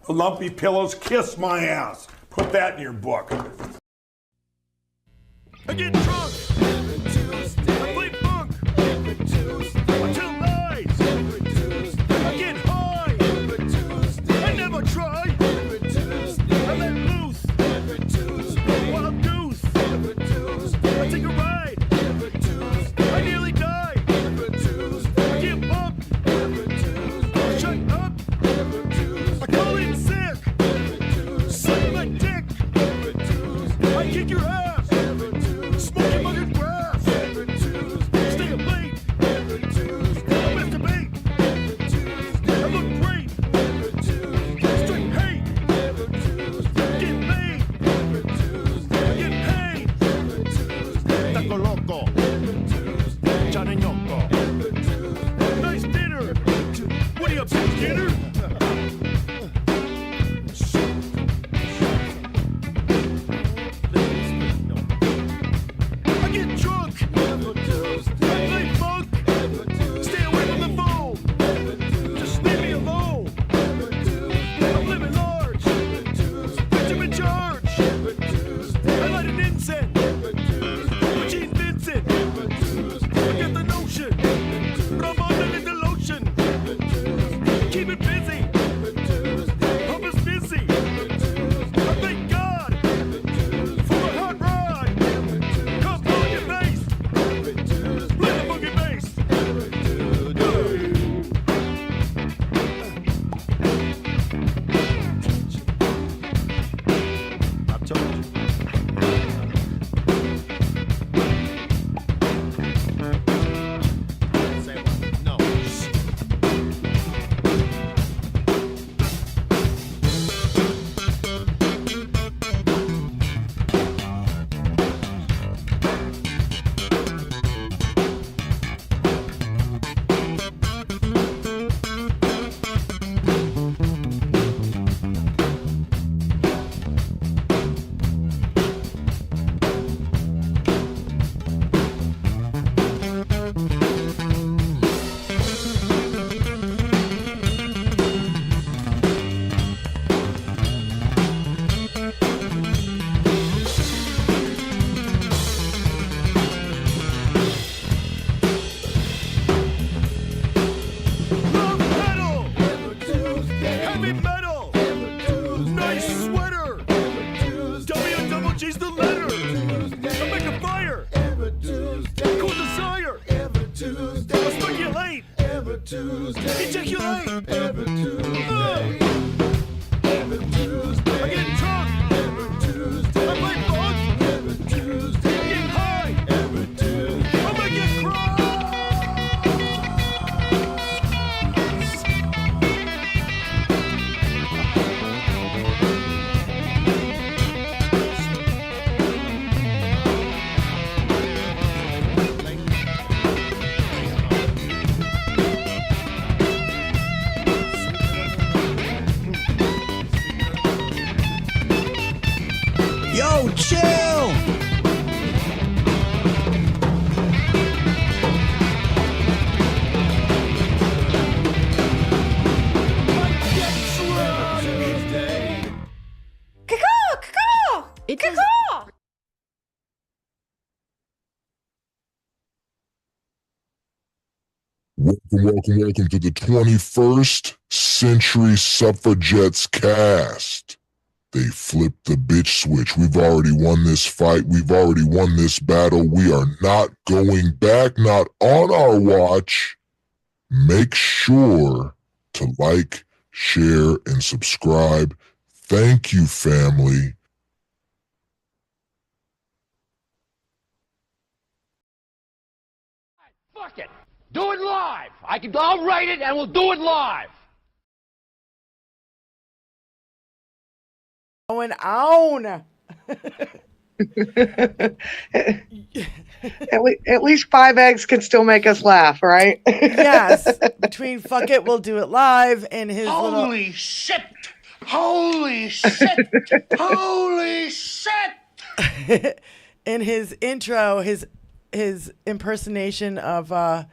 Lumpy pillows, kiss my ass. Put that in your book. I get drunk. I play funk. I tell lies. I get high. I never try. I let loose. Wild goose. I take a ride. I nearly die. I get bumped. Shut up. I call in sick. Suck my dick. I kick your ass. Smoke your mother's grass. Stay up late. I masturbate. I look great. Straight hate. Get paid. Get paid. Taco loco. Johnny Yoko. Nice dinner. What are you up to, Skinner? I get drunk. I play funk. Stay away from the phone. Just leave me alone. I'm living large. Bitch, I'm in charge. I light an incense. Gene Vincent. I get the notion. Rub on it in the lotion. Keep it busy. Pump is busy. I thank God for a hot ride. Come on your face. Play the funky bass. I told you. Say what? No. Love metal. Heavy metal. Nice sweater. W double G's the letter. I make a fire. Cool desire. I speculate. Ejaculate. I get drunk. I play funk. I get high. I make it cry. Yo, chill! Welcome to the 21st Century Suffragettes cast. They flipped the bitch switch. We've already won this fight. We've already won this battle. We are not going back, not on our watch. Make sure to like, share, and subscribe. Thank you, family. Fuck it. Do it live. I'll write it and we'll do it live. Going on. At least 5 eggs can still make us laugh, right? Yes. Between Fuck It, We'll Do It Live and his Holy shit. Holy shit. Holy shit. in his intro, his impersonation of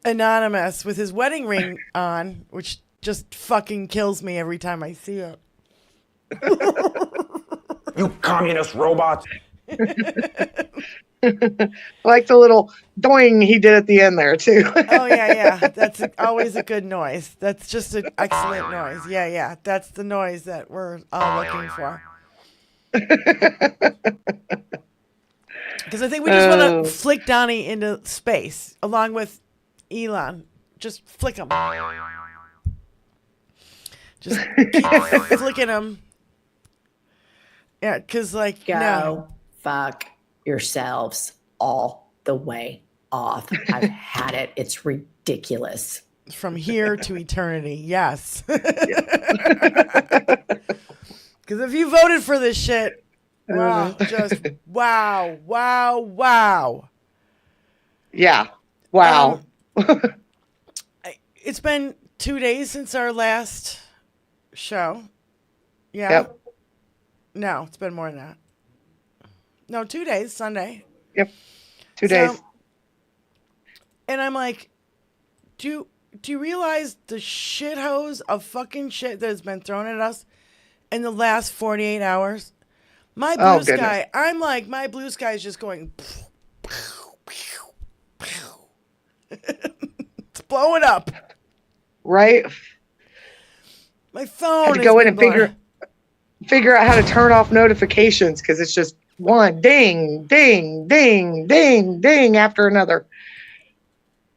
Anonymous with his wedding ring on, which just fucking kills me every time I see it. You communist robots. Like the little doing he did at the end there too. Oh yeah. That's always a good noise. That's just an excellent noise. Yeah. That's the noise that we're all looking for. Because I think we just want to flick Donnie into space along with Elon. Just flick him. Just keep flicking him. Yeah, because like Go fuck yourselves all the way off. I've had it. It's ridiculous. From here to eternity. Yes. Because if you voted for this shit, wow, just wow. Yeah. Wow. It's been 2 days since our last show. Yeah. Yep. No, it's been more than that. No, 2 days, Sunday. Yep. 2 days. And I'm like, do you realize the shithose of fucking shit that has been thrown at us in the last 48 hours? My blue sky, I'm like, my blue sky is just going, it's blowing up. Right? My phone Had to go in and figure out how to turn off notifications because it's just one ding, ding, ding, ding, ding after another.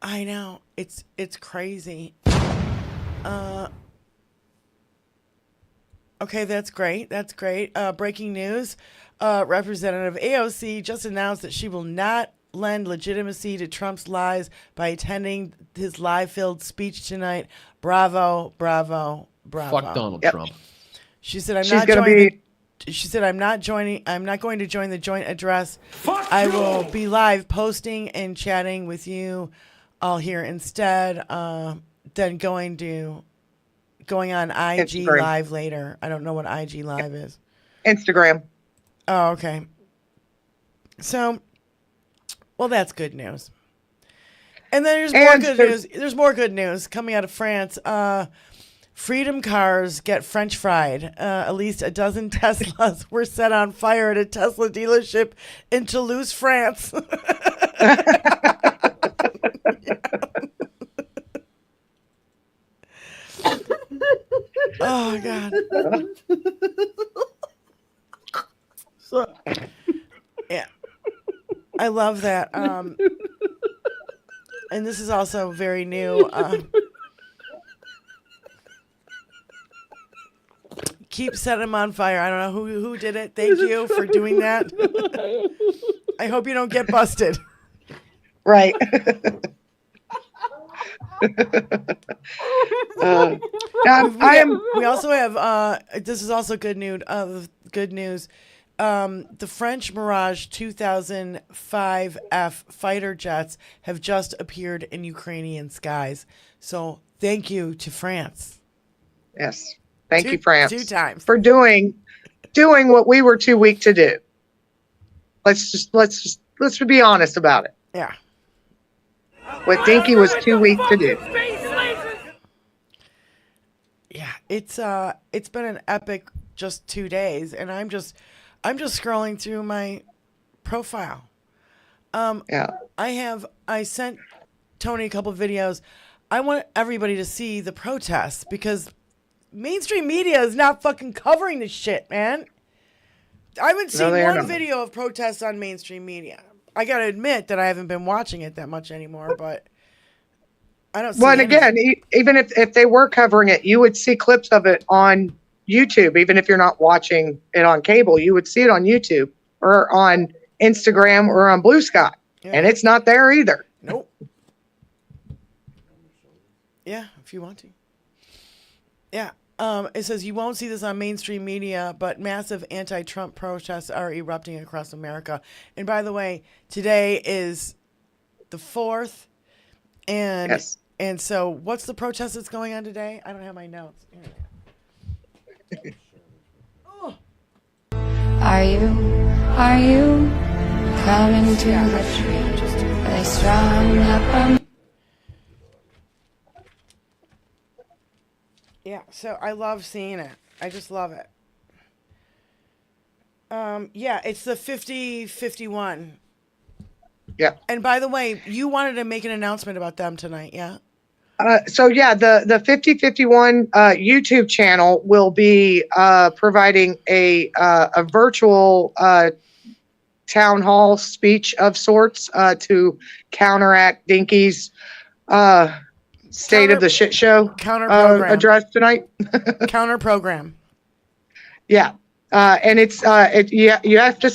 I know. It's crazy. Okay, that's great. Breaking news. Representative AOC just announced that she will not lend legitimacy to Trump's lies by attending his lie-filled speech tonight. Bravo. Fuck Donald Trump. She said, I'm not going to join the joint address. I will be live posting and chatting with you all here instead. Then going on IG Instagram. Live later. I don't know what IG Live is. Instagram. Oh, okay. So, well, that's good news. And then there's more good news. There's more good news coming out of France. Freedom cars get French fried. At least a dozen Teslas were set on fire at a Tesla dealership in Toulouse, France. Oh, God. Yeah. I love that. And this is also very new. Keep setting them on fire. I don't know who did it. Thank you for doing that. I hope you don't get busted. Right. We also have. This is also good news. Good news. The French Mirage 2005F fighter jets have just appeared in Ukrainian skies. So thank you to France. Yes. Thank you, France. 2 times. For doing what we were too weak to do. Let's be honest about it. Yeah. What Dinky was too weak to do. Yeah, it's been an epic just 2 days, and I'm just scrolling through my profile. Yeah. I sent Tony a couple of videos. I want everybody to see the protests because mainstream media is not fucking covering this shit, man. I haven't seen one video of protests on mainstream media. I gotta admit that I haven't been watching it that much anymore, but I don't see Well, and again, even if they were covering it, you would see clips of it on YouTube. Even if you're not watching it on cable, you would see it on YouTube or on Instagram or on Blue Sky. Yeah. And it's not there either. Nope. Yeah, if you want to. Yeah. It says you won't see this on mainstream media, but massive anti-Trump protests are erupting across America. And by the way, today is the 4th. And yes. And so what's the protest that's going on today? I don't have my notes. Oh. Are you coming to the tree? They strung up Yeah, so I love seeing it. I just love it. Yeah, it's the 50-51. Yeah. And by the way, you wanted to make an announcement about them tonight, yeah? So yeah, the 5051 YouTube channel will be providing a virtual town hall speech of sorts to counteract Dinky's state of the shit show counter program. address tonight. Counter program. Yeah, and it's you have to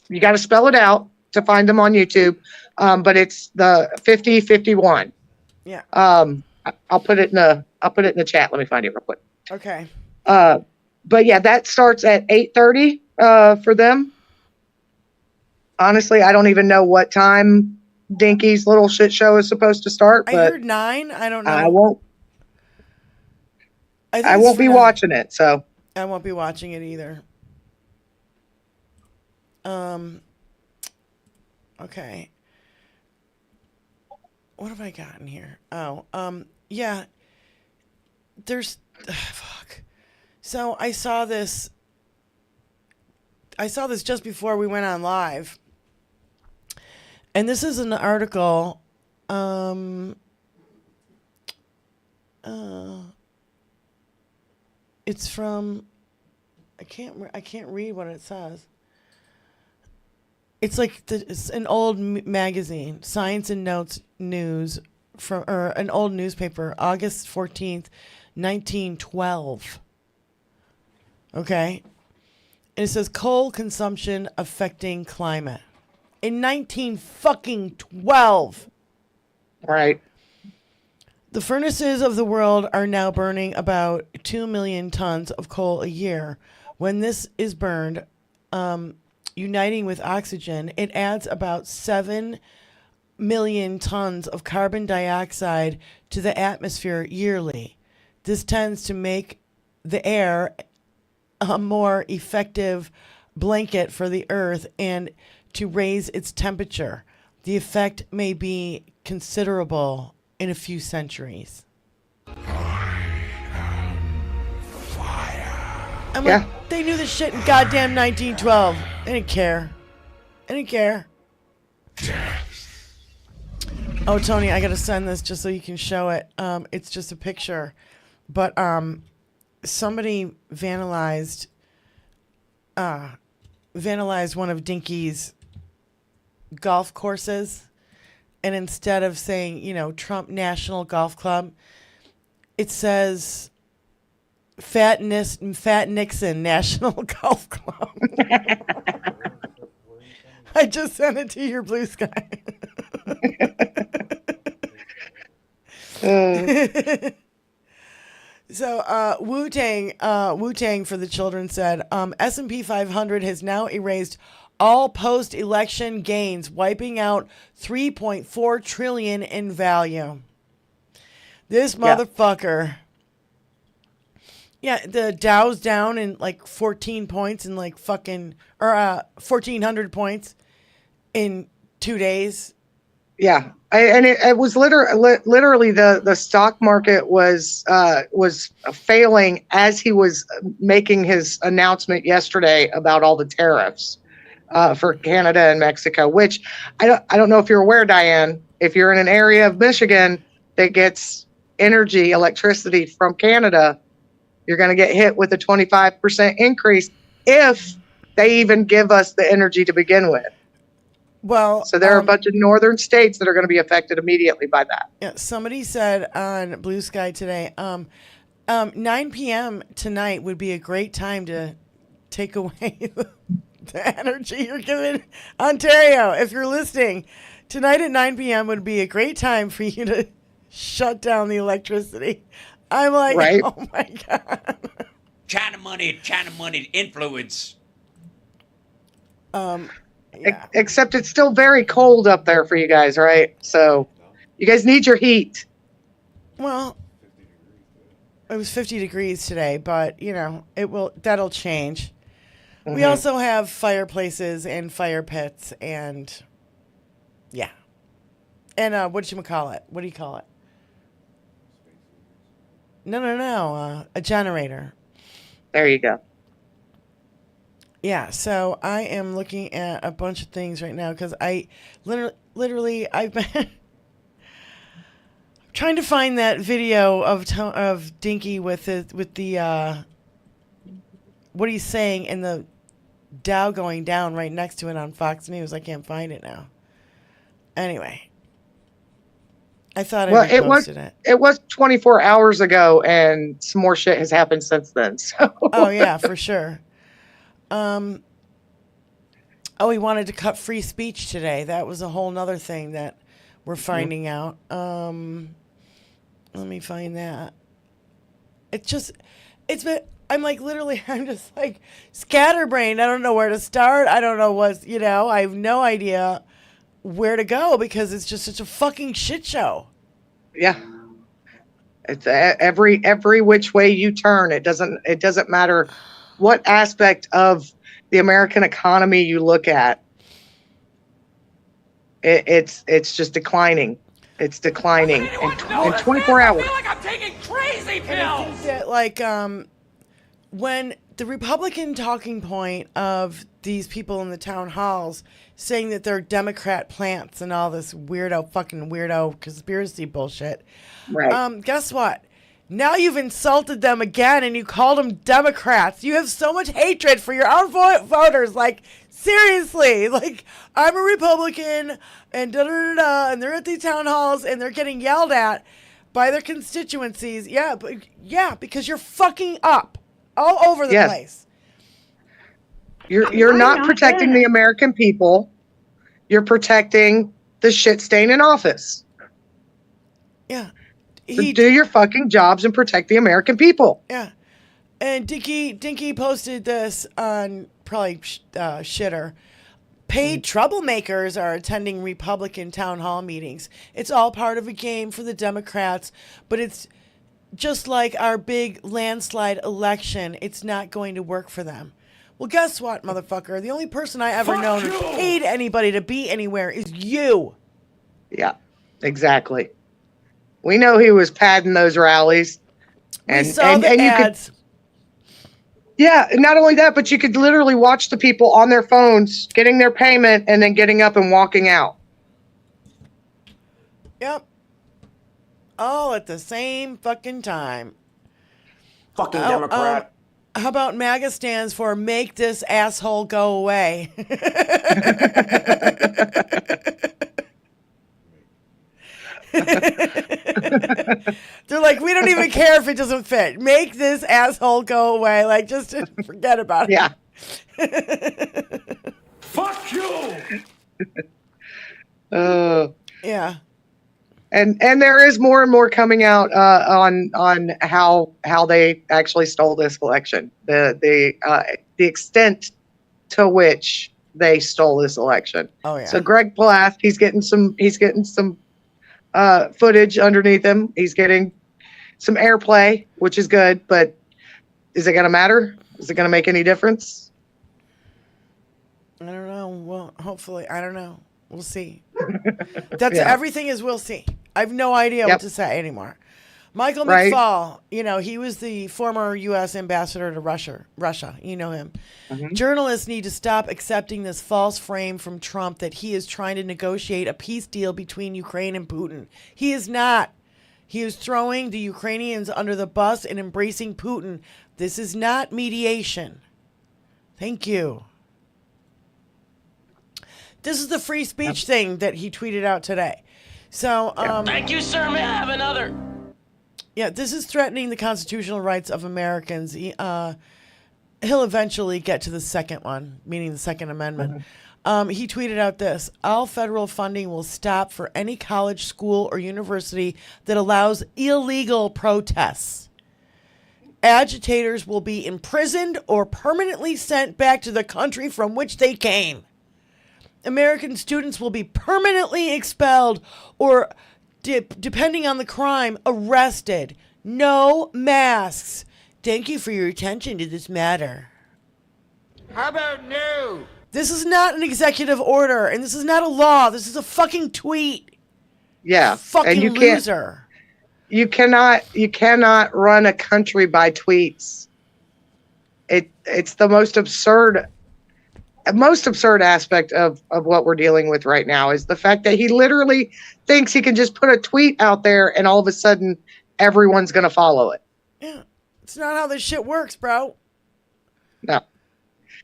you got to spell it out to find them on YouTube, but it's the 5051. Yeah. I'll put it in the chat. Let me find it real quick. Okay. But yeah, that starts at 8:30 for them. Honestly, I don't even know what time Dinky's little shit show is supposed to start. But I heard 9. I don't know. I won't be watching it. So I won't be watching it either. Okay. What have I gotten here? Oh, yeah. There's, fuck. So I saw this just before we went on live. And this is an article, it's from, I can't read what it says. It's like it's an old magazine, Science and Notes News, or an old newspaper, August 14th, 1912. Okay? And it says coal consumption affecting climate. In 1912. Right. The furnaces of the world are now burning about 2 million tons of coal a year. When this is burned, uniting with oxygen, it adds about 7 million tons of carbon dioxide to the atmosphere yearly. This tends to make the air a more effective blanket for the earth and to raise its temperature. The effect may be considerable in a few centuries. I'm like, they knew this shit in goddamn 1912. I didn't care. Oh, Tony, I gotta send this just so you can show it. It's just a picture, but somebody vandalized one of Dinky's golf courses, and instead of saying, Trump National Golf Club, it says Fat Nixon National Golf Club. I just sent it to your Blue Sky. So Wu-Tang for the Children said, S&P 500 has now erased all post-election gains, wiping out $3.4 trillion in value. This motherfucker. Yeah, the Dow's down in like 14 points in like 1,400 points in 2 days. Yeah, it was literally the stock market was failing as he was making his announcement yesterday about all the tariffs for Canada and Mexico. Which I don't know if you're aware, Diane. If you're in an area of Michigan that gets electricity from Canada, you're going to get hit with a 25% increase if they even give us the energy to begin with. Well, so there are a bunch of northern states that are going to be affected immediately by that. Yeah, somebody said on Blue Sky today, 9 p.m. tonight would be a great time to take away the energy you're giving Ontario. If you're listening, tonight at 9 p.m. would be a great time for you to shut down the electricity. I'm like, right? Oh my God. China money, influence. Yeah. Except it's still very cold up there for you guys, right? So you guys need your heat. Well, it was 50 degrees today, but that'll change. Mm-hmm. We also have fireplaces and fire pits and what do you call it? No. A generator. There you go. Yeah, so I am looking at a bunch of things right now because I literally I've been trying to find that video of Dinky with the what he's saying and the Dow going down right next to it on Fox News. I can't find it now. Anyway, I thought I posted it. It was 24 hours ago, and some more shit has happened since then. So. Oh yeah, for sure. He wanted to cut free speech today. That was a whole nother thing that we're finding out. Let me find that. I'm like, literally, I'm just like scatterbrained. I don't know where to start. I don't know I have no idea where to go because it's just such a fucking shit show. Yeah. It's every which way you turn. It doesn't matter what aspect of the American economy you look at. It's just declining. It's declining in 24 hours. I feel like I'm taking crazy pills. And I think that, like, when the Republican talking point of these people in the town halls saying that they're Democrat plants and all this fucking weirdo conspiracy bullshit. Right. Guess what? Now you've insulted them again and you called them Democrats. You have so much hatred for your own voters. Like, seriously. Like, I'm a Republican and da-da-da-da, and they're at these town halls and they're getting yelled at by their constituencies. Yeah, because you're fucking up all over the place. You're not protecting the American people. You're protecting the shit stain in office. Yeah. So do your fucking jobs and protect the American people. Yeah. And Dinky posted this on probably Shitter. Paid troublemakers are attending Republican town hall meetings. It's all part of a game for the Democrats, but it's just like our big landslide election. It's not going to work for them. Well, guess what, motherfucker? The only person I ever known who paid anybody to be anywhere is you. Yeah, exactly. We know he was padding those rallies. We saw the ads. Yeah, and not only that, but you could literally watch the people on their phones getting their payment and then getting up and walking out. Yep. All at the same fucking time. Fucking Democrat. How about MAGA stands for Make This Asshole Go Away? They're like, we don't even care if it doesn't fit. Make this asshole go away. Like, just forget about it. Yeah. Fuck you! Yeah. And there is more and more coming out on how they actually stole this election. The extent to which they stole this election. Oh yeah. So Greg Plath, he's getting some footage underneath him. He's getting some airplay, which is good, but is it going to matter? Is it going to make any difference? I don't know. Well, hopefully, I don't know. We'll see. Everything is we'll see. I have no idea what to say anymore. Michael McFaul, he was the former U.S. ambassador to Russia. You know him. Mm-hmm. Journalists need to stop accepting this false frame from Trump that he is trying to negotiate a peace deal between Ukraine and Putin. He is not. He is throwing the Ukrainians under the bus and embracing Putin. This is not mediation. Thank you. This is the free speech thing that he tweeted out today. So, thank you, sir. May I have another? Yeah, this is threatening the constitutional rights of Americans. He'll eventually get to the second one, meaning the Second Amendment. Mm-hmm. He tweeted out this: all federal funding will stop for any college, school, or university that allows illegal protests. Agitators will be imprisoned or permanently sent back to the country from which they came. American students will be permanently expelled or, depending on the crime, arrested. No masks. Thank you for your attention to this matter. How about no? This is not an executive order, and this is not a law. This is a fucking tweet. Yeah. Fucking and you loser. you cannot run a country by tweets. It's the most absurd aspect of what we're dealing with right now is the fact that he literally thinks he can just put a tweet out there and all of a sudden everyone's going to follow it. Yeah. It's not how this shit works, bro. No.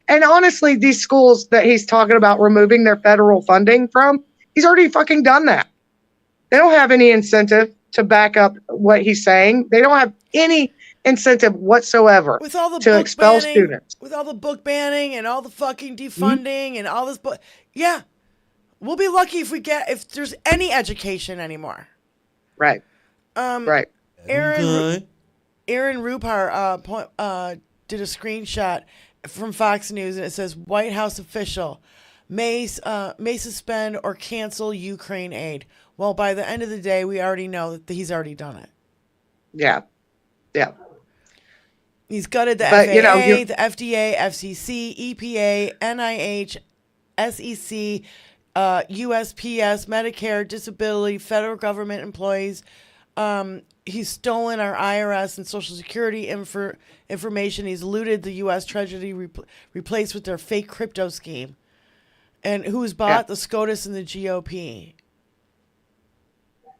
And honestly, these schools that he's talking about removing their federal funding from, he's already fucking done that. They don't have any incentive to back up what he's saying. They don't have any incentive whatsoever with all the to book expel banning, students. With all the book banning and all the fucking defunding and all this yeah. We'll be lucky if there's any education anymore. Right. Right. Aaron Rupar did a screenshot from Fox News and it says White House official may suspend or cancel Ukraine aid. Well, by the end of the day, we already know that he's already done it. Yeah. Yeah. He's gutted the FAA, the FDA, FCC, EPA, NIH, SEC, USPS, Medicare, disability, federal government employees. He's stolen our IRS and Social Security information. He's looted the U.S. Treasury, replaced with their fake crypto scheme. And who's bought the SCOTUS and the GOP?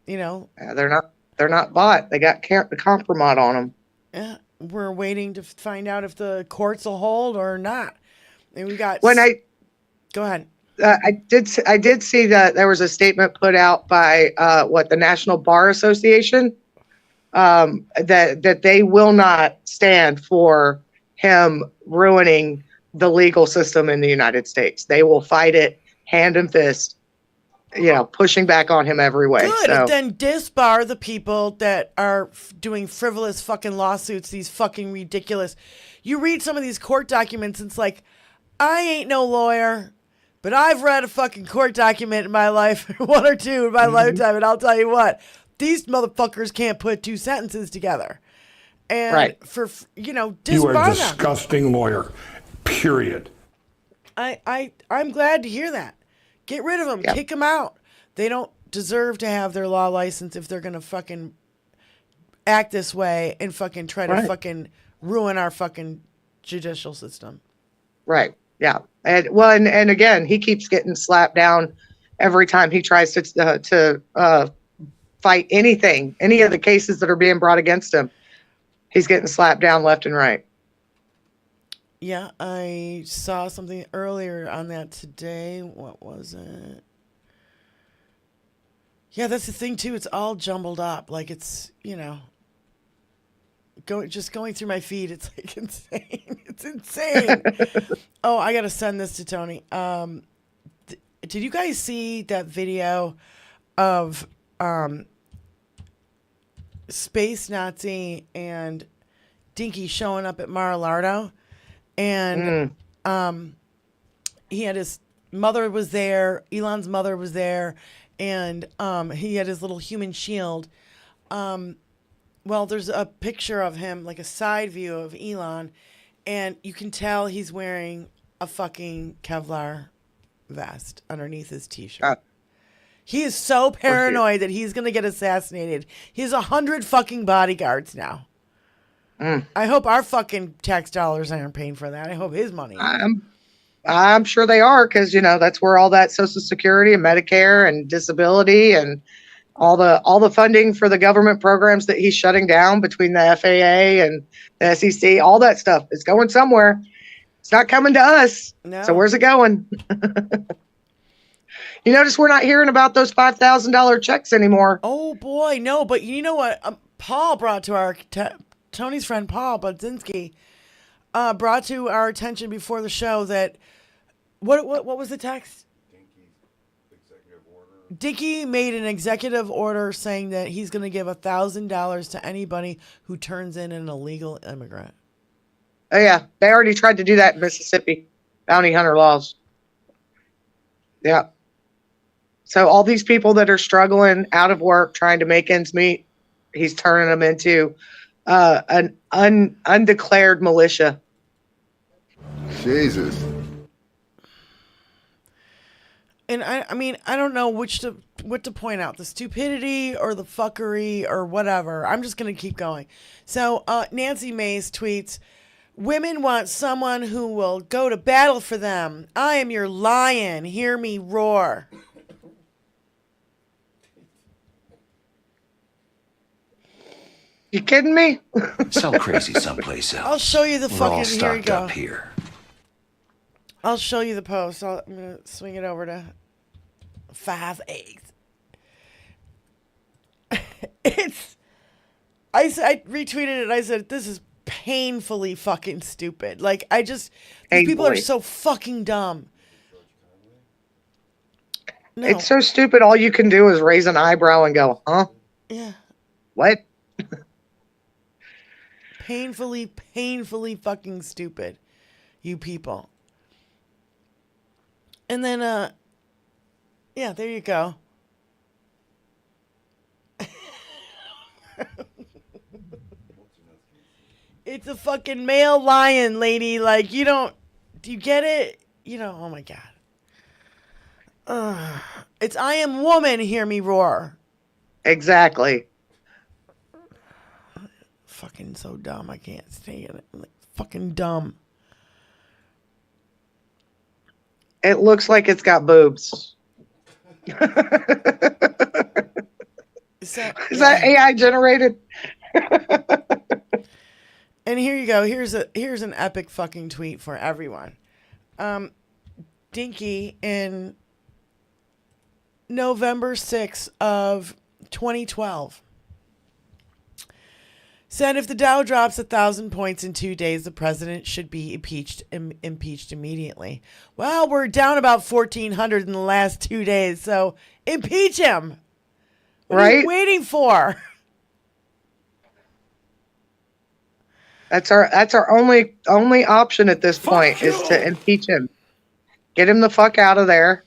You know, they're not bought. They got the compromise on them. Yeah, we're waiting to find out if the courts will hold or not. And we got. Go ahead. I did see that there was a statement put out by the National Bar Association that they will not stand for him ruining the legal system in the United States. They will fight it hand and fist, pushing back on him every way. Good. So. Then disbar the people that are doing frivolous fucking lawsuits, these fucking ridiculous. You read some of these court documents, and it's like, I ain't no lawyer, but I've read a fucking court document in my life, one or two in my lifetime, and I'll tell you what, these motherfuckers can't put two sentences together. And disbar You are a disgusting lawyer, period. I'm glad to hear that. Get rid of them. Kick them out. They don't deserve to have their law license if they're going to fucking act this way and fucking try to fucking ruin our fucking judicial system. Right. Yeah. And again, he keeps getting slapped down every time he tries to fight anything, any of the cases that are being brought against him. He's getting slapped down left and right. Yeah, I saw something earlier on that today. What was it? Yeah, that's the thing too. It's all jumbled up. Like it's, going through my feed. It's like insane. It's insane. Oh, I got to send this to Tony. Did you guys see that video of Space Nazi and Dinky showing up at Mar-a-Lago? And he had his mother was there. Elon's mother was there. And he had his little human shield. Well, there's a picture of him, like a side view of Elon. And you can tell he's wearing a fucking Kevlar vest underneath his T-shirt. He is so paranoid that he's going to get assassinated. He has 100 fucking bodyguards now. I hope our fucking tax dollars aren't paying for that. I hope his money. I'm sure they are, because that's where all that Social Security and Medicare and disability and all the funding for the government programs that he's shutting down between the FAA and the SEC, all that stuff is going somewhere. It's not coming to us. No. So where's it going? You notice we're not hearing about those $5,000 checks anymore. Oh boy, no. But you know what? Paul brought to our Tony's friend Paul Budzinski brought to our attention before the show that what was the text? Dinky made an executive order saying that he's going to give $1,000 to anybody who turns in an illegal immigrant. Oh yeah, they already tried to do that in Mississippi, bounty hunter laws. Yeah. So all these people that are struggling, out of work, trying to make ends meet, he's turning them into an undeclared militia. Jesus. And I mean, I don't know which to what to point out, the stupidity or the fuckery or whatever. I'm just gonna keep going. So Nancy Mace tweets, "Women want someone who will go to battle for them. I am your lion. Hear me roar." You kidding me? So crazy someplace else. I'll show you the We're fucking. all Here you stocked go. up here. I'll show you the post. I'm gonna swing it over to 5 eggs. I retweeted it. I said, "This is painfully fucking stupid." Like, these people are so fucking dumb. No. It's so stupid. All you can do is raise an eyebrow and go, "Huh? Yeah. What?" Painfully fucking stupid, you people. And then, yeah, there you go. It's a fucking male lion, lady. Like, do you get it? Oh my God. It's I am woman, hear me roar. Exactly. Fucking so dumb. I can't stay in it. I'm like, fucking dumb. It looks like it's got boobs. Is that AI generated? And here you go. Here's an epic fucking tweet for everyone. Dinky in November 6th of 2012 said if the Dow drops 1,000 points in 2 days, the president should be impeached immediately. Well, we're down about 1,400 in the last 2 days, so impeach him. What are you waiting for? That's our only option at this point is to impeach him. Get him the fuck out of there.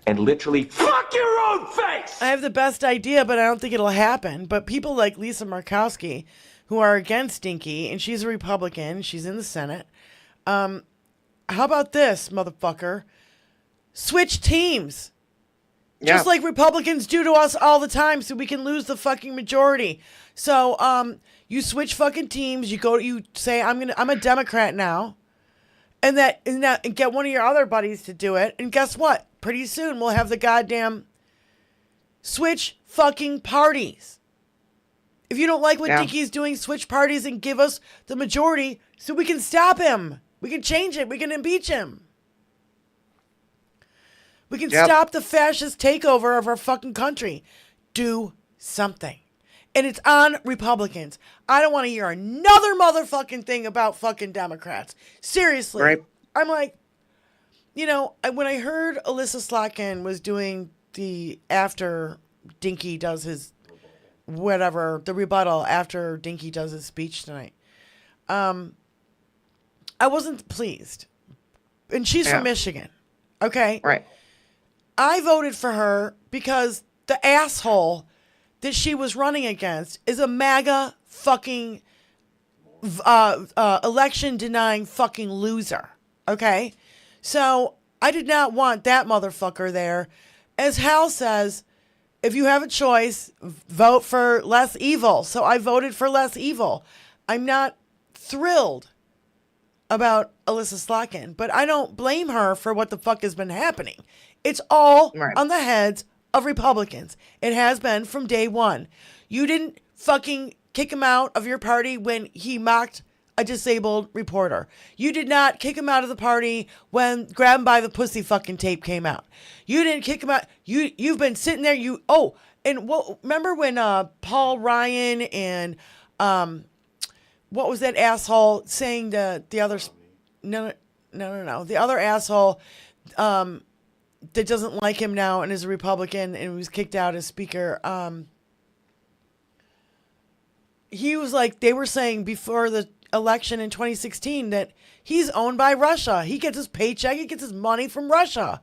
And literally fuck your own face. I have the best idea, but I don't think it'll happen. But people like Lisa Murkowski, who are against Dinky, and she's a Republican, she's in the Senate. How about this, motherfucker? Switch teams. Yeah. Just like Republicans do to us all the time, so we can lose the fucking majority. So, you switch fucking teams. You say I'm a Democrat now, and get one of your other buddies to do it. And guess what? Pretty soon we'll have the goddamn switch fucking parties. If you don't like what Dinky's doing, switch parties and give us the majority so we can stop him. We can change it. We can impeach him. We can stop the fascist takeover of our fucking country. Do something. And it's on Republicans. I don't want to hear another motherfucking thing about fucking Democrats. Seriously. Right. I'm like, when I heard Alyssa Slotkin was doing after Dinky does his the rebuttal after Dinky does his speech tonight, I wasn't pleased. And she's from Michigan. Okay? Right. I voted for her because the asshole that she was running against is a MAGA fucking election denying fucking loser. Okay? So I did not want that motherfucker there. As Hal says, if you have a choice, vote for less evil. So I voted for less evil. I'm not thrilled about Alyssa Slotkin, but I don't blame her for what the fuck has been happening. It's all on the heads of Republicans. It has been from day one. You didn't fucking kick him out of your party when he mocked a disabled reporter. You did not kick him out of the party when Grab Him by the Pussy fucking tape came out. You didn't kick him out. You've been sitting there. Remember when Paul Ryan and what was that asshole saying to the other? No. The other asshole that doesn't like him now and is a Republican and was kicked out as speaker. He was like, they were saying before the election in 2016 that he's owned by Russia. He gets his paycheck. He gets his money from Russia.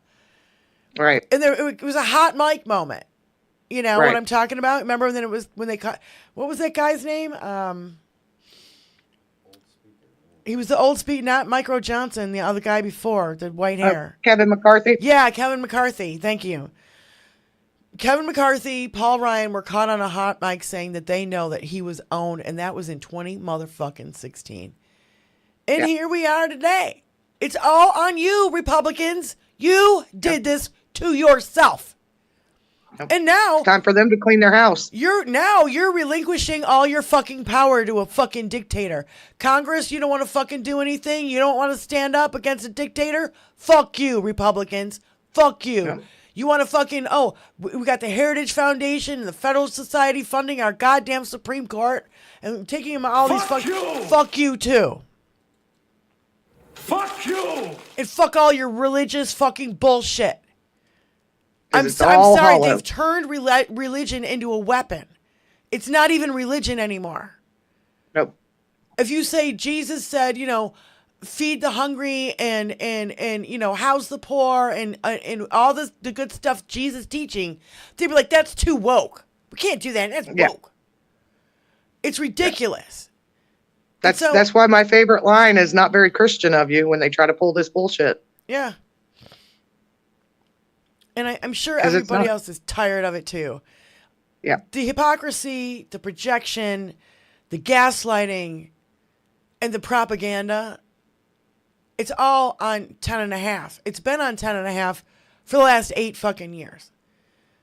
Right. And it was a hot mic moment. You know what I'm talking about? Remember when they cut, what was that guy's name? He was the old speed, not Micro Johnson, the other guy before, the white hair. Kevin McCarthy? Yeah, Kevin McCarthy. Thank you. Kevin McCarthy, Paul Ryan were caught on a hot mic saying that they know that he was owned, and that was in 2016. And here we are today. It's all on you, Republicans. You did this to yourself. And now it's time for them to clean their house. You're relinquishing all your fucking power to a fucking dictator. Congress, you don't want to fucking do anything. You don't want to stand up against a dictator. Fuck you, Republicans. Fuck you. Yeah. You want to fucking, we got the Heritage Foundation and the Federal Society funding our goddamn Supreme Court and taking them all these fucking, fuck you too. Fuck you. And fuck all your religious fucking bullshit. I'm sorry, hollow. They've turned religion into a weapon. It's not even religion anymore. Nope. If you say Jesus said, feed the hungry and house the poor and all the good stuff Jesus teaching, they'd be like, that's too woke. We can't do that. That's woke. It's ridiculous. Yeah. That's why my favorite line is not very Christian of you when they try to pull this bullshit. Yeah. And I'm sure everybody else is tired of it too. Yeah. The hypocrisy, the projection, the gaslighting, and the propaganda, it's all on 10.5. It's been on 10.5 for the last 8 fucking years.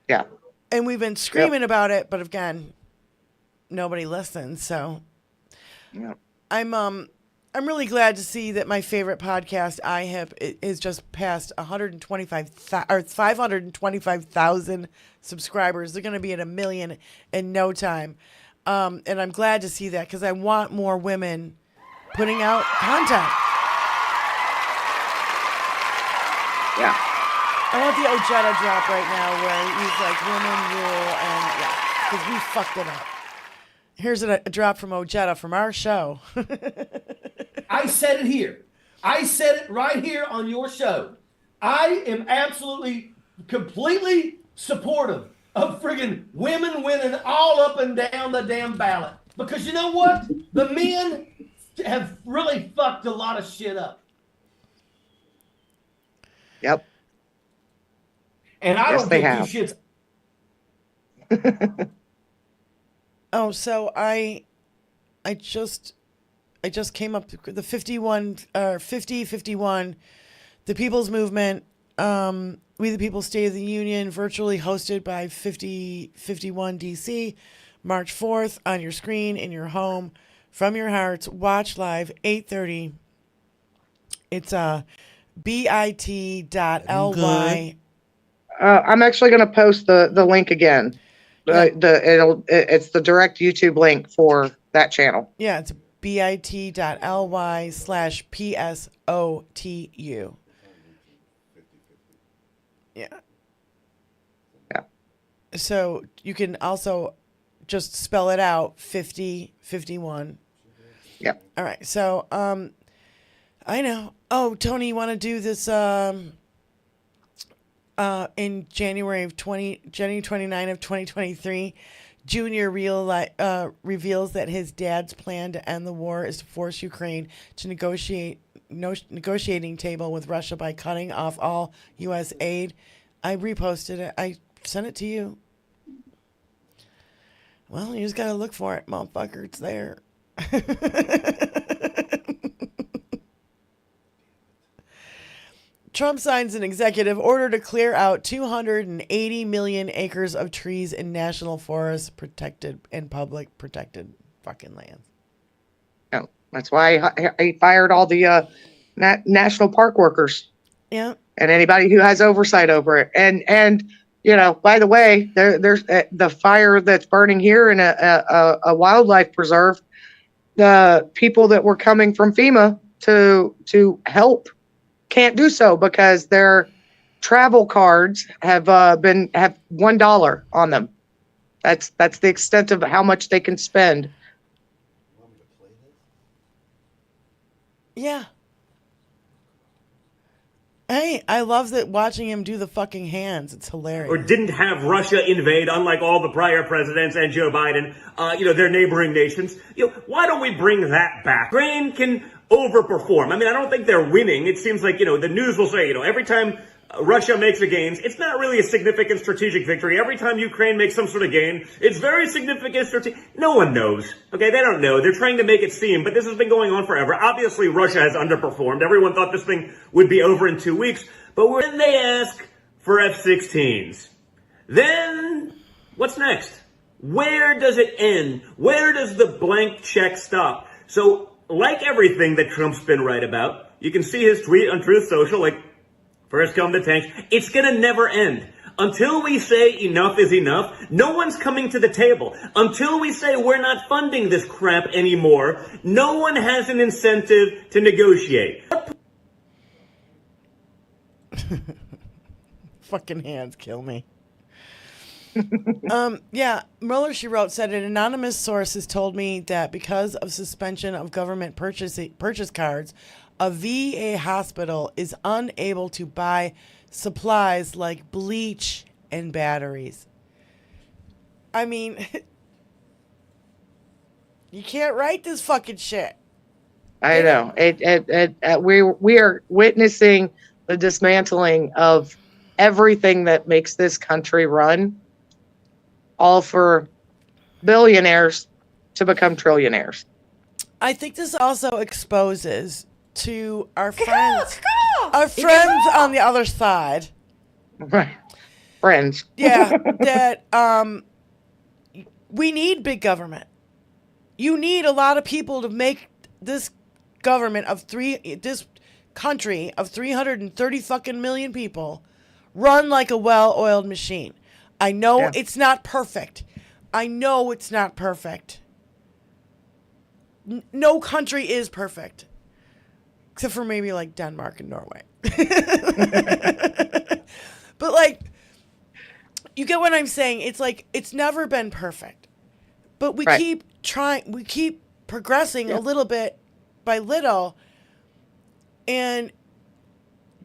Yeah. And we've been screaming about it, but again, nobody listens. So I'm really glad to see that my favorite podcast, IHIP, is just past 525,000 subscribers. They're going to be at 1 million in no time. And I'm glad to see that because I want more women putting out content. Yeah. I want the Ojeda drop right now where he's like, women rule, and because we fucked it up. Here's a drop from Ojeda from our show. I said it here. I said it right here on your show. I am absolutely, completely supportive of friggin' women winning all up and down the damn ballot. Because you know what? The men have really fucked a lot of shit up. Yep. And I don't give two shits. Oh, so I just came up to the 50-51, the People's Movement, We the People State of the Union, virtually hosted by 5051 DC, March 4th on your screen, in your home, from your hearts. Watch live, 8:30. It's bit.ly. I'm actually going to post the link again. It's the direct YouTube link for that channel. Yeah, it's bit.ly/PSOTU. Yeah. Yeah. So you can also just spell it out, 5051. Yep. All right. So I know. Oh, Tony, you want to do this in January 29 of 2023? Junior reveals that his dad's plan to end the war is to force Ukraine to negotiating table with Russia by cutting off all U.S. aid. I reposted it. I sent it to you. Well, you just got to look for it, motherfucker. It's there. Trump signs an executive order to clear out 280 million acres of trees in national forests, protected and public protected fucking lands. Yeah, that's why he fired all the national park workers. Yeah. And anybody who has oversight over it. And by the way, there's the fire that's burning here in a wildlife preserve. The people that were coming from FEMA to help can't do so because their travel cards have $1 on them. That's the extent of how much they can spend. Yeah. Hey, I love that watching him do the fucking hands. It's hilarious. Or didn't have Russia invade, unlike all the prior presidents and Joe Biden, their neighboring nations. Why don't we bring that back? Ukraine can overperform. I mean, I don't think they're winning. It seems like, the news will say, every time Russia makes a gain, it's not really a significant strategic victory. Every time Ukraine makes some sort of gain, it's very significant strategic. No one knows. Okay, they don't know. They're trying to make it seem, but this has been going on forever. Obviously, Russia has underperformed. Everyone thought this thing would be over in 2 weeks, but when they ask for F-16s, then what's next? Where does it end? Where does the blank check stop? So, like everything that Trump's been right about, you can see his tweet on Truth Social, like, first come the tanks. It's gonna never end. Until we say enough is enough, no one's coming to the table. Until we say we're not funding this crap anymore, no one has an incentive to negotiate. Fucking hands kill me. Yeah, Mueller, she wrote, said an anonymous source has told me that because of suspension of government purchase cards, a VA hospital is unable to buy supplies like bleach and batteries. I mean, you can't write this fucking shit. I know. We are witnessing the dismantling of everything that makes this country run, all for billionaires to become trillionaires. I think this also exposes to our friends, on the other side. Right. Friends. Yeah, that we need big government. You need a lot of people to make this government this country of 330 fucking million people run like a well-oiled machine. I know it's not perfect. No country is perfect. Except for maybe like Denmark and Norway. But like, you get what I'm saying? It's like, it's never been perfect. But we keep trying, we keep progressing a little bit by little. And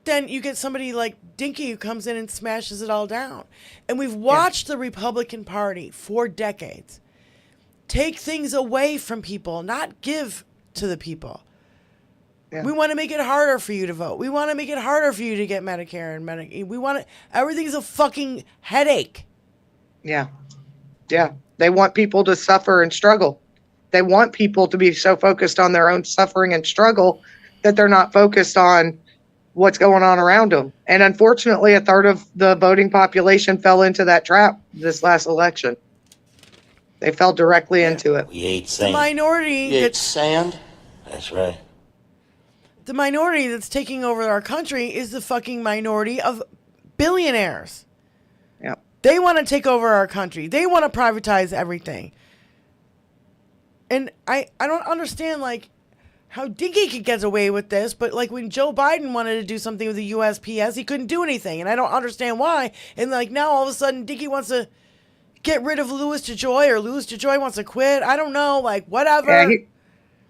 then you get somebody like Dinky who comes in and smashes it all down. And we've watched the Republican Party for decades take things away from people, not give to the people. Yeah. We want to make it harder for you to vote. We want to make it harder for you to get Medicare and Medicaid. Everything's a fucking headache. Yeah. Yeah. They want people to suffer and struggle. They want people to be so focused on their own suffering and struggle that they're not focused on what's going on around them. And unfortunately, a third of the voting population fell into that trap this last election. They fell directly into it. We ate sand. The minority. You ate sand? That's right. The minority that's taking over our country is the fucking minority of billionaires. Yeah. They want to take over our country. They want to privatize everything. And I don't understand, like, how Dinky could get away with this, but, like, when Joe Biden wanted to do something with the USPS, he couldn't do anything, and I don't understand why. And, like, now all of a sudden Dinky wants to get rid of Louis DeJoy, or Louis DeJoy wants to quit. I don't know, like, whatever. Yeah,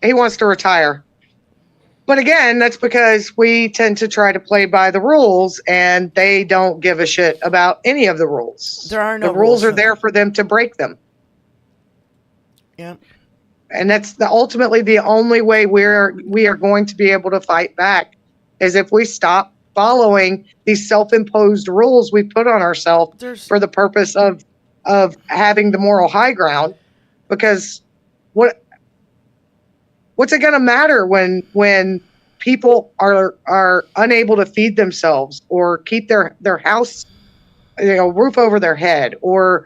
he wants to retire. But again, that's because we tend to try to play by the rules, and they don't give a shit about any of the rules. There are no rules. The rules are there for them to break them. Yeah. And that's ultimately the only way we are going to be able to fight back, is if we stop following these self-imposed rules we put on ourselves for the purpose of having the moral high ground. Because what's it going to matter when people are unable to feed themselves or keep their house, roof over their head, or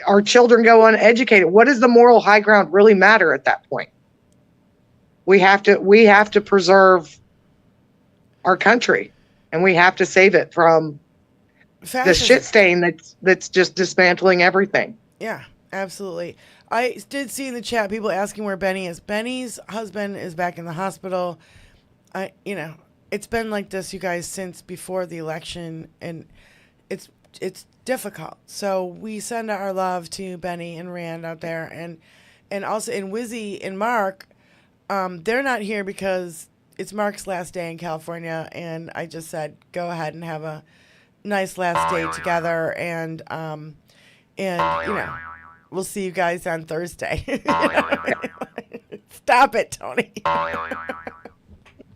our children go uneducated? What does the moral high ground really matter at that point? We have to preserve our country, and we have to save it from the shit stain that's just dismantling everything. Yeah, absolutely. I did see in the chat people asking where Benny is. Benny's husband is back in the hospital. It's been like this, you guys, since before the election, and it's difficult. So we send our love to Benny and Rand out there, and also in Wizzy and Mark. They're not here because it's Mark's last day in California, and I just said go ahead and have a nice last day together, and we'll see you guys on Thursday. Stop it, Tony.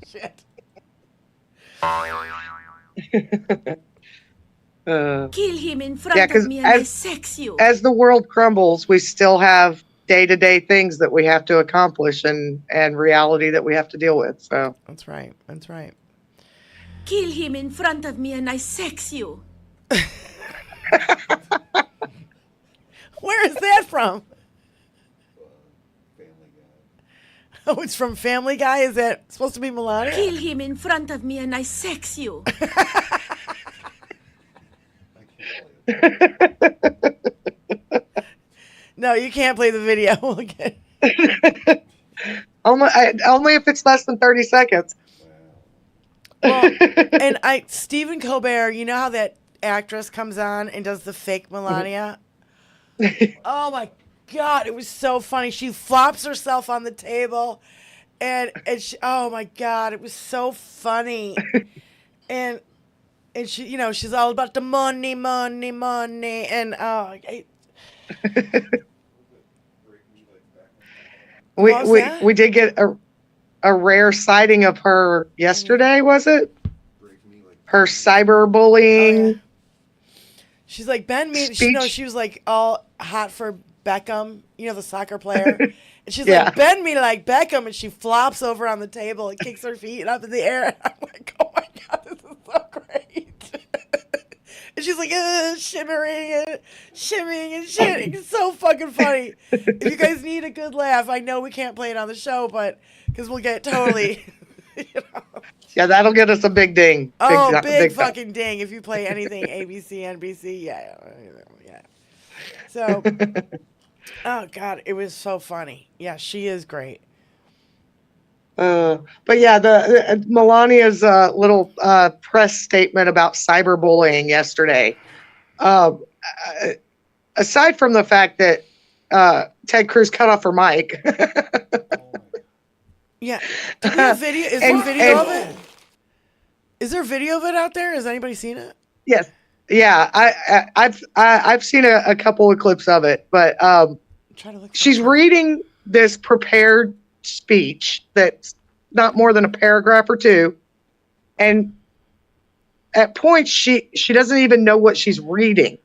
Shit. Kill him in front of me and I sex you. As the world crumbles, we still have day-to-day things that we have to accomplish and reality that we have to deal with. So that's right. That's right. Kill him in front of me and I sex you. Where is that from? Oh, it's from Family Guy? Is that supposed to be Melania? Kill him in front of me and I sex you. No, you can't play the video. Okay. Only if it's less than 30 seconds. Well, and Stephen Colbert, you know how that actress comes on and does the fake Melania? Oh my God, it was so funny. She flops herself on the table and she, oh my God, it was so funny. and she, you know, she's all about the money, money, money. And we did get a rare sighting of her yesterday, was it? Her cyberbullying. Oh, yeah. She's like, bend me. She was like all hot for Beckham, you know, the soccer player. And she's like, bend me like Beckham. And she flops over on the table and kicks her feet up in the air. And I'm like, oh my God, this is so great. And she's like, shimmering and shimmying and shit. It's so fucking funny. If you guys need a good laugh, I know we can't play it on the show, but because we'll get totally. You know. Yeah, that'll get us a big ding. Big fucking ding if you play anything ABC, NBC. Yeah. So, oh God, it was so funny. Yeah, she is great. But yeah, the Melania's little press statement about cyberbullying yesterday. Aside from the fact that Ted Cruz cut off her mic. Yeah. Do we have video? Is there video of it? Is there video of it out there? Has anybody seen it? Yes. Yeah. I've seen a couple of clips of it, but she's reading this prepared speech that's not more than a paragraph or two, and at points she doesn't even know what she's reading.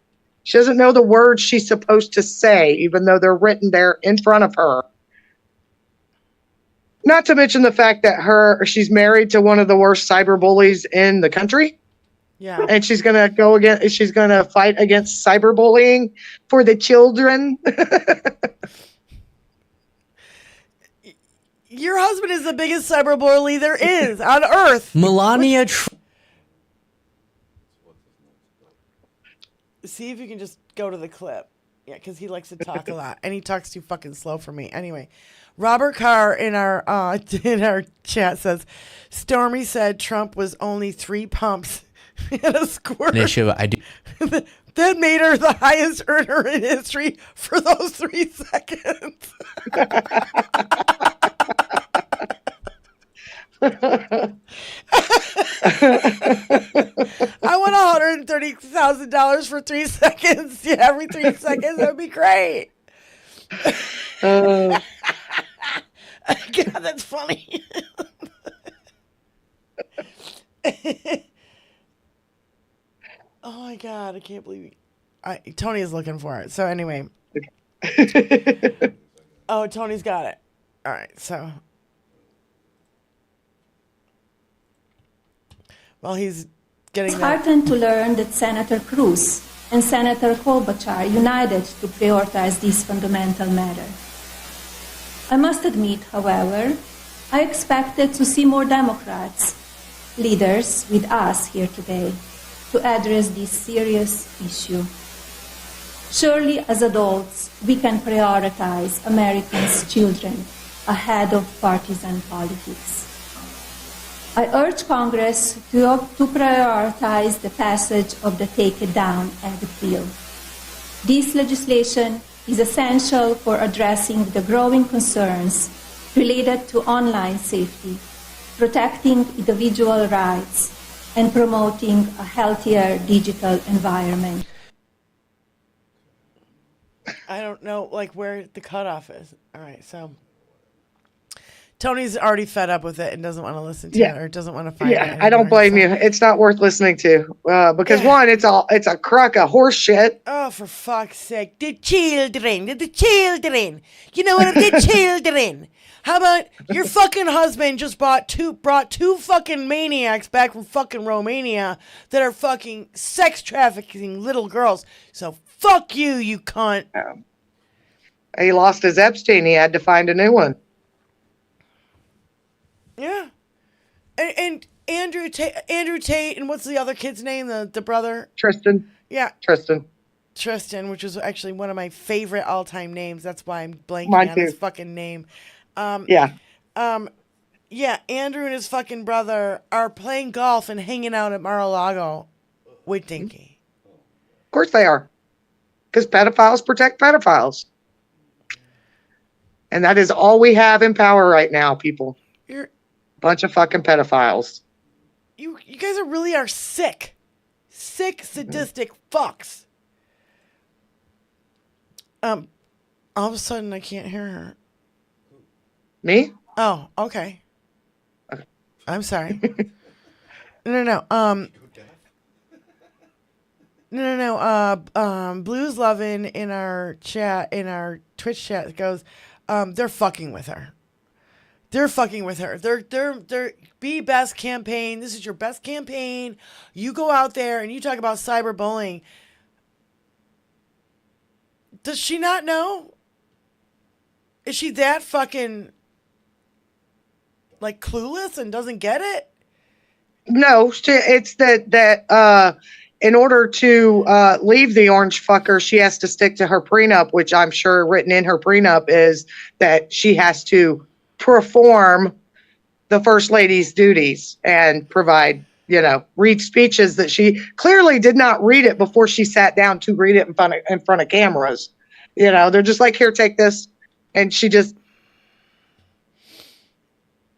She doesn't know the words she's supposed to say, even though they're written there in front of her. Not to mention the fact that she's married to one of the worst cyber bullies in the country. Yeah. And she's going to fight against cyberbullying for the children. Your husband is the biggest cyber bully there is on earth. Melania. See if you can just go to the clip. Yeah, because he likes to talk a lot, and he talks too fucking slow for me. Anyway, Robert Carr in our chat says, Stormy said Trump was only 3 pumps and a squirt. I do. That made her the highest earner in history for those 3 seconds. I want $130,000 for 3 seconds. Yeah, every 3 seconds, that would be great. God, that's funny. Oh my God, I can't believe Tony is looking for it. So anyway. Oh, Tony's got it. All right, so. Well, he's getting It's heartened to learn that Senator Cruz and Senator Klobuchar united to prioritize this fundamental matter. I must admit, however, I expected to see more Democrats, leaders with us here today, to address this serious issue. Surely, as adults, we can prioritize Americans' children ahead of partisan politics. I urge Congress to prioritize the passage of the Take It Down Act bill. This legislation is essential for addressing the growing concerns related to online safety, protecting individual rights, and promoting a healthier digital environment. I don't know, like, where the cutoff is. All right, so Tony's already fed up with it and doesn't want to listen to it or doesn't want to find it. Yeah, I don't blame you. It's not worth listening to because one, it's a crock of horse shit. Oh, for fuck's sake. The children. You know what? The children. How about your fucking husband just brought two fucking maniacs back from fucking Romania that are fucking sex trafficking little girls. So fuck you, you cunt. He lost his Epstein. He had to find a new one. Yeah. And Andrew Tate, and what's the other kid's name? The brother? Tristan. Yeah. Tristan, which is actually one of my favorite all-time names. That's why I'm blanking Mine on too. his fucking name. Yeah, Andrew and his fucking brother are playing golf and hanging out at Mar-a-Lago with Dinky. Of course they are. Because pedophiles protect pedophiles. And that is all we have in power right now, people. You're bunch of fucking pedophiles. You guys are sick. Sick, sadistic fucks. All of a sudden I can't hear her. Me? Oh, okay. I'm sorry. No. Blues Lovin' in our Twitch chat goes, they're fucking with her. They're fucking with her. They're Be Best campaign. This is your best campaign. You go out there and you talk about cyberbullying. Does she not know? Is she that fucking like clueless and doesn't get it? No, it's that in order to leave the orange fucker, she has to stick to her prenup, which I'm sure written in her prenup is that she has to perform the first lady's duties and provide, read speeches that she clearly did not read it before she sat down to read it in front of cameras. They're just like, here, take this. And she just,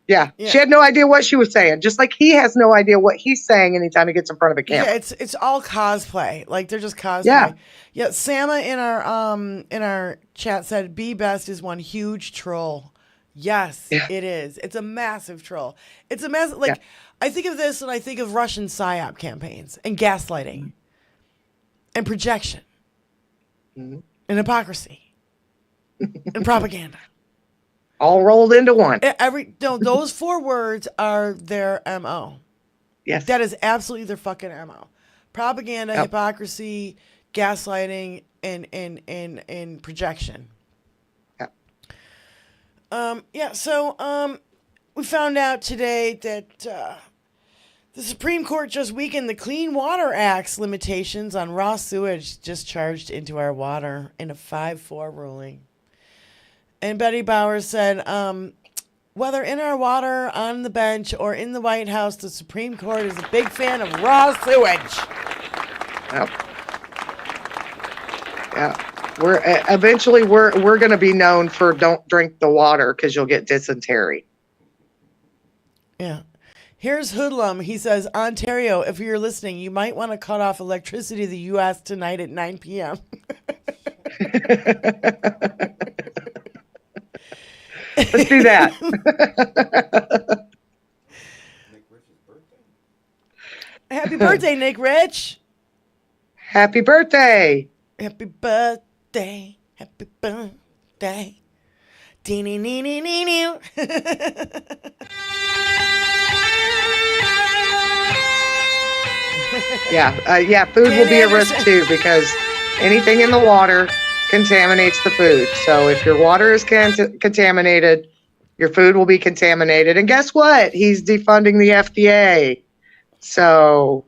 yeah, she had no idea what she was saying. Just like he has no idea what he's saying anytime he gets in front of a camera. Yeah, it's all cosplay. Like they're just cosplay. Yeah. Sama in our chat said Be Best is one huge troll. Yes, it is. It's a massive troll. It's a massive I think of this and I think of Russian psyop campaigns and gaslighting and projection and hypocrisy and propaganda. All rolled into one. Those four words are their MO. Yes. That is absolutely their fucking MO. Propaganda, hypocrisy, gaslighting, and projection. So we found out today that the Supreme Court just weakened the Clean Water Act's limitations on raw sewage discharged into our water in a 5-4 ruling. And Betty Bowers said, whether in our water, on the bench, or in the White House, the Supreme Court is a big fan of raw sewage. We're eventually going to be known for don't drink the water because you'll get dysentery. Yeah. Here's Hoodlum. He says, Ontario, if you're listening, you might want to cut off electricity to the U.S. tonight at 9 p.m. Let's do that. Happy birthday, Nick Rich. Happy birthday. Happy birthday. Happy birthday. Dee-nee-nee-nee-nee-nee. Food will be a risk too because anything in the water contaminates the food. So if your water is contaminated, your food will be contaminated. And guess what? He's defunding the FDA. So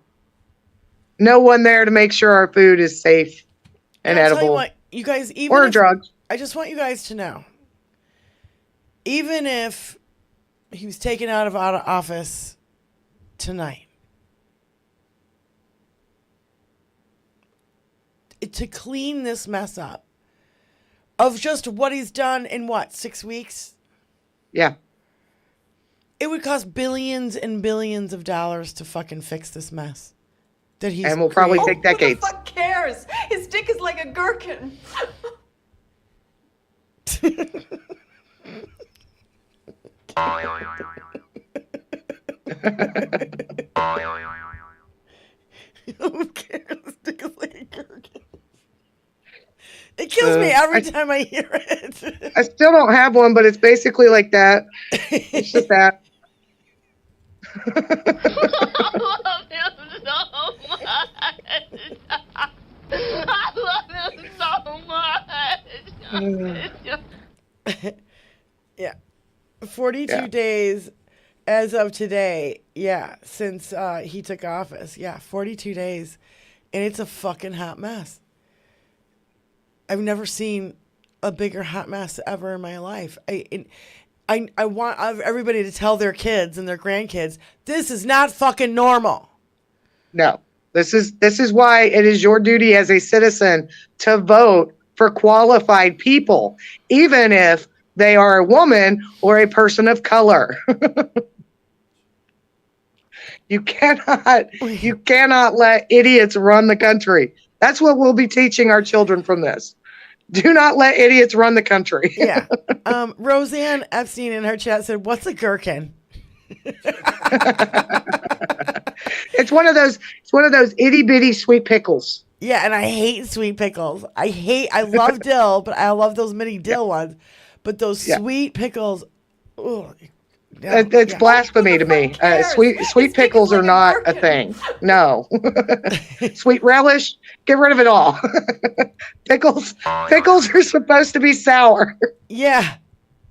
no one there to make sure our food is safe and edible. Tell you what, you guys, drugs. I just want you guys to know, even if he was taken out of office tonight, to clean this mess up of just what he's done in 6 weeks? Yeah. It would cost billions and billions of dollars to fucking fix this mess. And will probably take decades. Who the fuck cares? His dick is like a gherkin. Who cares? Stick a like a gherkin. It kills me every time I hear it. I still don't have one, but it's basically like that. It's just that. I love him so much. Yeah. 42 days as of today. Yeah. Since he took office. Yeah. 42 days. And it's a fucking hot mess. I've never seen a bigger hot mess ever in my life. I want everybody to tell their kids and their grandkids, this is not fucking normal. No. This is why it is your duty as a citizen to vote for qualified people, even if they are a woman or a person of color. You cannot let idiots run the country. That's what we'll be teaching our children from this. Do not let idiots run the country. Yeah. Roseanne Epstein in her chat said, "What's a gherkin?" It's one of those itty bitty sweet pickles. Yeah, and I hate sweet pickles. I love dill, but I love those mini dill ones. But those sweet pickles, ugh. It's blasphemy to me. Sweet pickles are not a thing. No. Sweet relish, get rid of it all. Pickles are supposed to be sour. Yeah.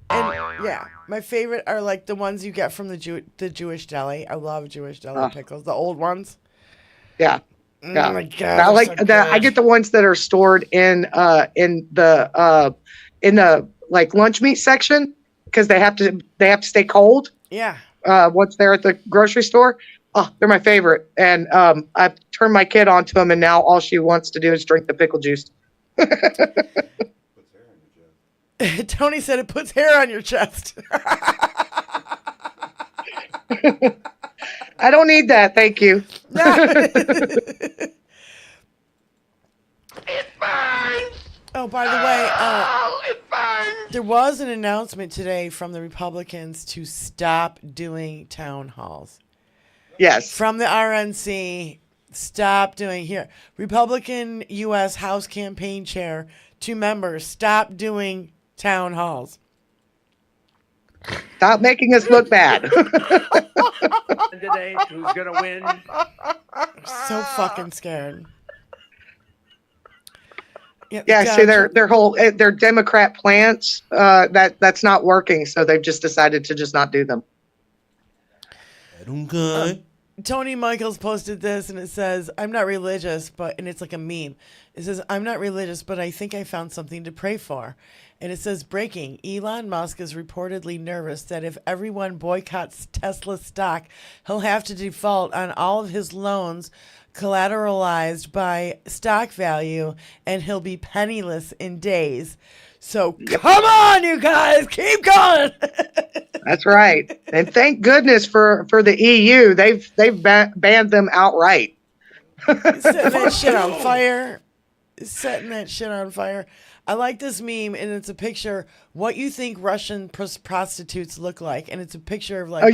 And yeah, my favorite are like the ones you get from the Jewish deli. I love Jewish deli pickles, the old ones. Yeah. Oh my God. I like that. I get the ones that are stored in the like lunch meat section, because they have to stay cold. Yeah. Once they're at the grocery store. Oh, they're my favorite. And I've turned my kid onto them, and now all she wants to do is drink the pickle juice. Tony said it puts hair on your chest. I don't need that, thank you. It burns. Oh, by the way, It burns. there was an announcement today from the Republicans to stop doing town halls. Yes. From the RNC, stop doing here. Republican U.S. House campaign chair, 2 members, stop doing town halls. Stop making us look bad. Today, who's gonna win? So fucking scared. Yeah, see their Democrat plants, that's not working, so they've just decided to just not do them. Tony Michaels posted this, and it says, "I'm not religious, and it's like a meme. It says, "I'm not religious, but I think I found something to pray for." And it says, "Breaking: Elon Musk is reportedly nervous that if everyone boycotts Tesla stock, he'll have to default on all of his loans collateralized by stock value, and he'll be penniless in days. So come on, you guys, keep going." That's right. And thank goodness for the EU. They've banned them outright. Setting that shit on fire. Setting that shit on fire. I like this meme, and it's a picture what you think Russian prostitutes look like, and it's a picture of like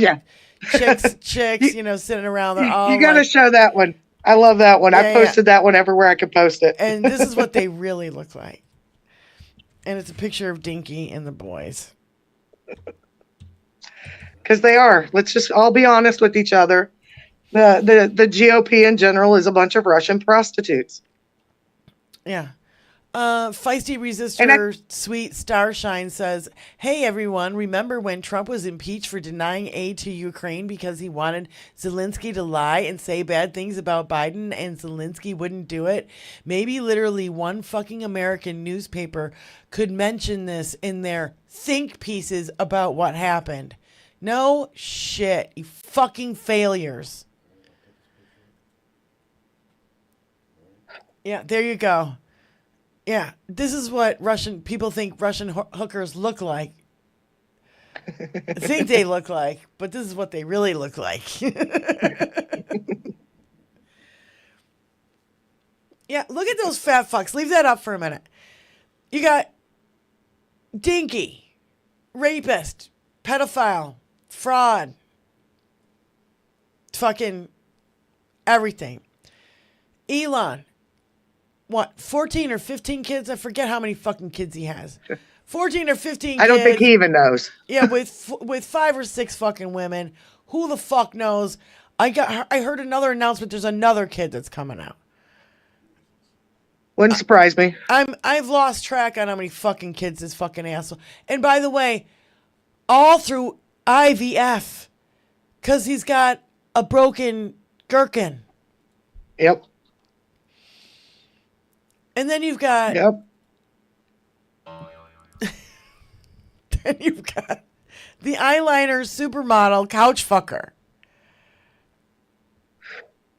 chicks, sitting around. They're all you got to show that one. I love that one. I posted that one everywhere I could post it. And this is what they really look like. And it's a picture of Dinky and the boys. Because they are. Let's just all be honest with each other. The GOP in general is a bunch of Russian prostitutes. Yeah. Feisty Resistor Sweet Starshine says, "Hey everyone, remember when Trump was impeached for denying aid to Ukraine because he wanted Zelensky to lie and say bad things about Biden, and Zelensky wouldn't do it? Maybe literally one fucking American newspaper could mention this in their think pieces about what happened. No shit, you fucking failures." Yeah, there you go. Yeah, this is what Russian people think Russian hookers look like. Think they look like, but this is what they really look like. Yeah, look at those fat fucks. Leave that up for a minute. You got Dinky, rapist, pedophile, fraud, fucking everything. Elon, what, 14 or 15 kids? I forget how many fucking kids he has. 14 or 15 I don't kids. think he even knows. Yeah, with 5 or 6 fucking women. Who the fuck knows? I heard another announcement. There's another kid that's coming out. Wouldn't surprise me. I've lost track on how many fucking kids this fucking asshole. And by the way, all through IVF, because he's got a broken gherkin. Yep. And then you've got. Yep. Then you've got the eyeliner supermodel couch fucker.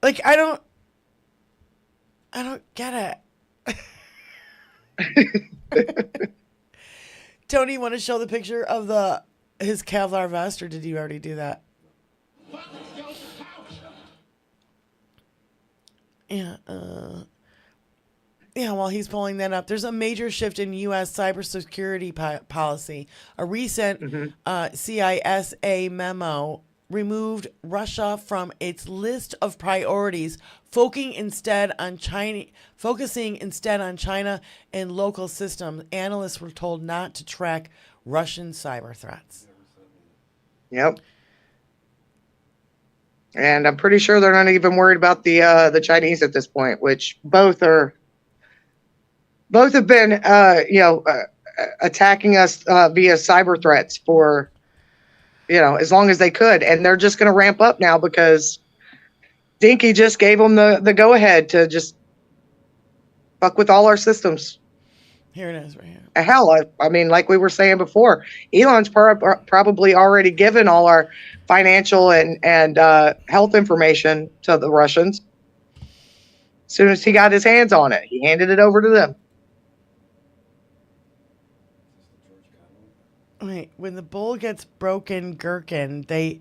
Like, I don't get it. Tony, you want to show the picture of his Kevlar vest, or did you already do that? Yeah. Yeah, while he's pulling that up, there's a major shift in U.S. cybersecurity policy. A recent CISA memo removed Russia from its list of priorities, focusing instead on China and local systems. Analysts were told not to track Russian cyber threats. Yep. And I'm pretty sure they're not even worried about the Chinese at this point, which both have been attacking us via cyber threats for as long as they could, and they're just going to ramp up now because Dinky just gave them the go ahead to just fuck with all our systems. Here it is, right here. Hell, I mean, like we were saying before, Elon's probably already given all our financial and health information to the Russians. As soon as he got his hands on it, he handed it over to them. Wait, when the bull gets broken gherkin, they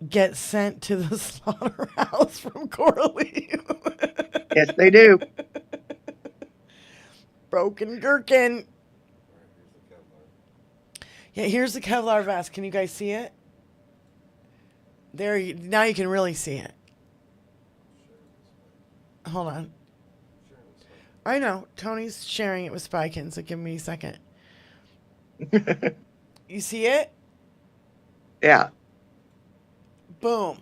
get sent to the slaughterhouse from Coralie. Yes, they do. Broken gherkin. Yeah, here's the Kevlar vest. Can you guys see it? There, now you can really see it. Hold on. I know. Tony's sharing it with Spykin, so give me a second. You see it? Yeah. Boom.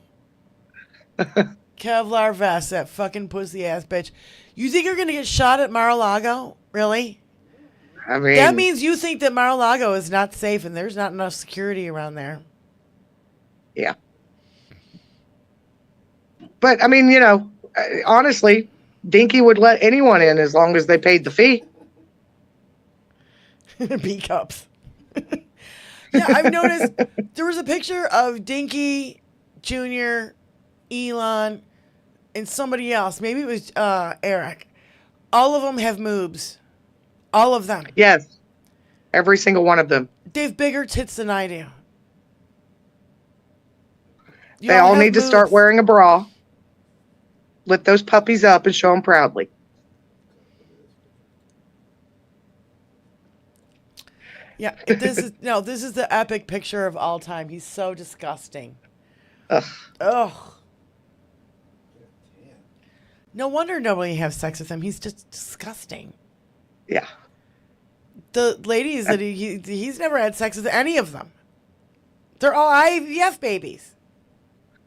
Kevlar vest, that fucking pussy ass bitch. You think you're going to get shot at Mar-a-Lago? Really? I mean, that means you think that Mar-a-Lago is not safe and there's not enough security around there. Yeah. But, I mean, honestly, Dinky would let anyone in as long as they paid the fee. B cups. Yeah, I've noticed there was a picture of Dinky, Junior, Elon, and somebody else. Maybe it was Eric. All of them have moobs. All of them. Yes. Every single one of them. They have bigger tits than I do. They all need to start wearing a bra. Lift those puppies up and show them proudly. Yeah, this is the epic picture of all time. He's so disgusting. Ugh. Ugh. No wonder nobody has sex with him. He's just disgusting. Yeah. The ladies that he's never had sex with any of them. They're all IVF babies.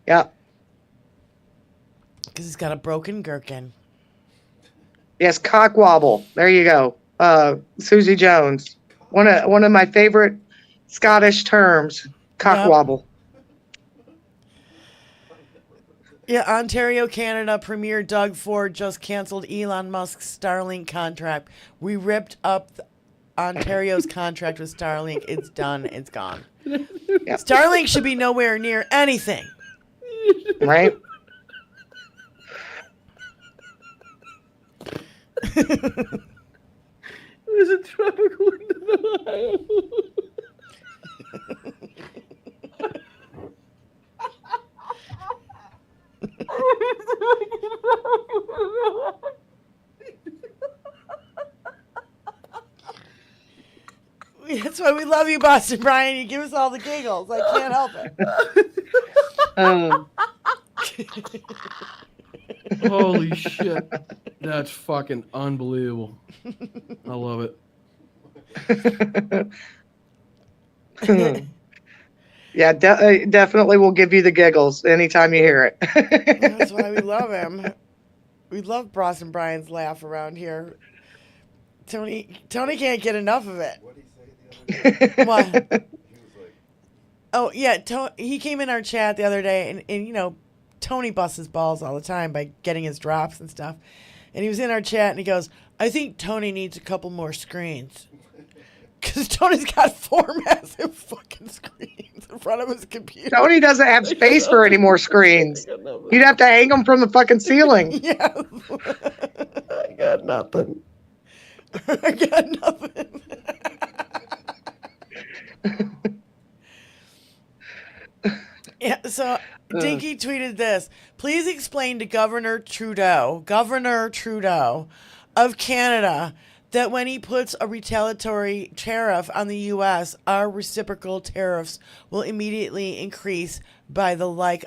Yeah. Because he's got a broken gherkin. Yes, cock wobble. There you go. Susie Jones. One of my favorite Scottish terms. Cock wobble. Yeah, Ontario, Canada Premier Doug Ford just canceled Elon Musk's Starlink contract. We ripped up Ontario's contract with Starlink. It's done. It's gone. Yep. Starlink should be nowhere near anything. Right? There's a tropical wind in Ohio. That's why we love you, Boston Brian. You give us all the giggles. I can't help it. Holy shit. That's fucking unbelievable. I love it. Yeah, definitely will give you the giggles anytime you hear it. That's why we love him. We love Boston Brian's laugh around here. Tony can't get enough of it. What did he say the other day? What? He was like, oh, yeah. He came in our chat the other day, and you know, Tony busts his balls all the time by getting his drops and stuff. And he was in our chat, and he goes, I think Tony needs a couple more screens. Because Tony's got 4 massive fucking screens in front of his computer. Tony doesn't have space for any more screens. You'd have to hang them from the fucking ceiling. Yeah. I got nothing. I got nothing. Yeah, so Dinky tweeted this. Please explain to Governor Trudeau of Canada, that when he puts a retaliatory tariff on the U.S., our reciprocal tariffs will immediately increase by a like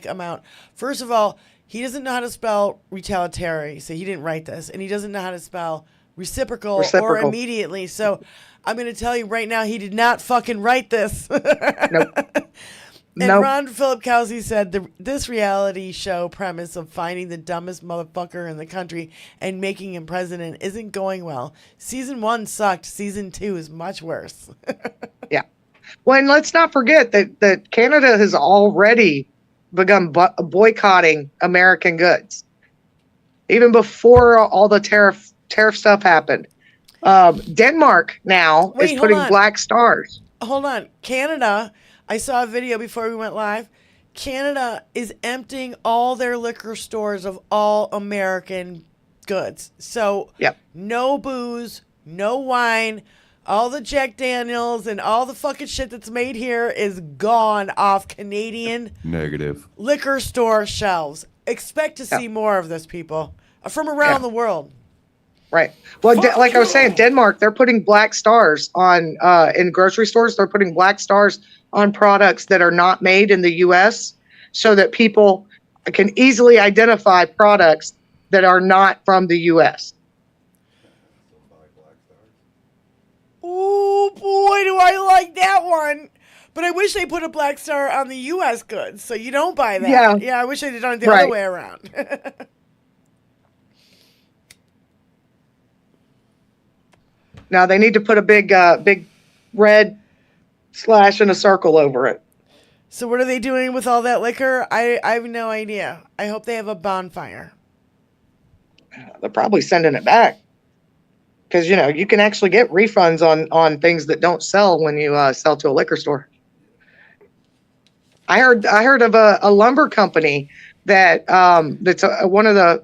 amount. First of all, he doesn't know how to spell retaliatory, so he didn't write this, and he doesn't know how to spell reciprocal. Or immediately. So I'm going to tell you right now, he did not fucking write this. Nope. And Ron Philip Kelsey said this reality show premise of finding the dumbest motherfucker in the country and making him president isn't going well. Season 1 sucked. Season 2 is much worse. Yeah. Well, and let's not forget that Canada has already begun boycotting American goods, even before all the tariff stuff happened. Denmark now is putting black stars. Hold on. Canada, I saw a video before we went live. Canada is emptying all their liquor stores of all American goods. So no booze, no wine, all the Jack Daniels and all the fucking shit that's made here is gone off Canadian negative liquor store shelves. Expect to see more of this, people, from around the world. Right. Well, like I was saying, Denmark, they're putting black stars on in grocery stores. They're putting black stars on products that are not made in the U.S. so that people can easily identify products that are not from the U.S. Oh, boy, do I like that one. But I wish they put a black star on the U.S. goods so you don't buy that. Yeah, I wish they did it the other way around. Now they need to put a big red slash and a circle over it. So what are they doing with all that liquor? I have no idea. I hope they have a bonfire. They're probably sending it back. Because, you know, you can actually get refunds on things that don't sell when you sell to a liquor store. I heard of a lumber company that's one of the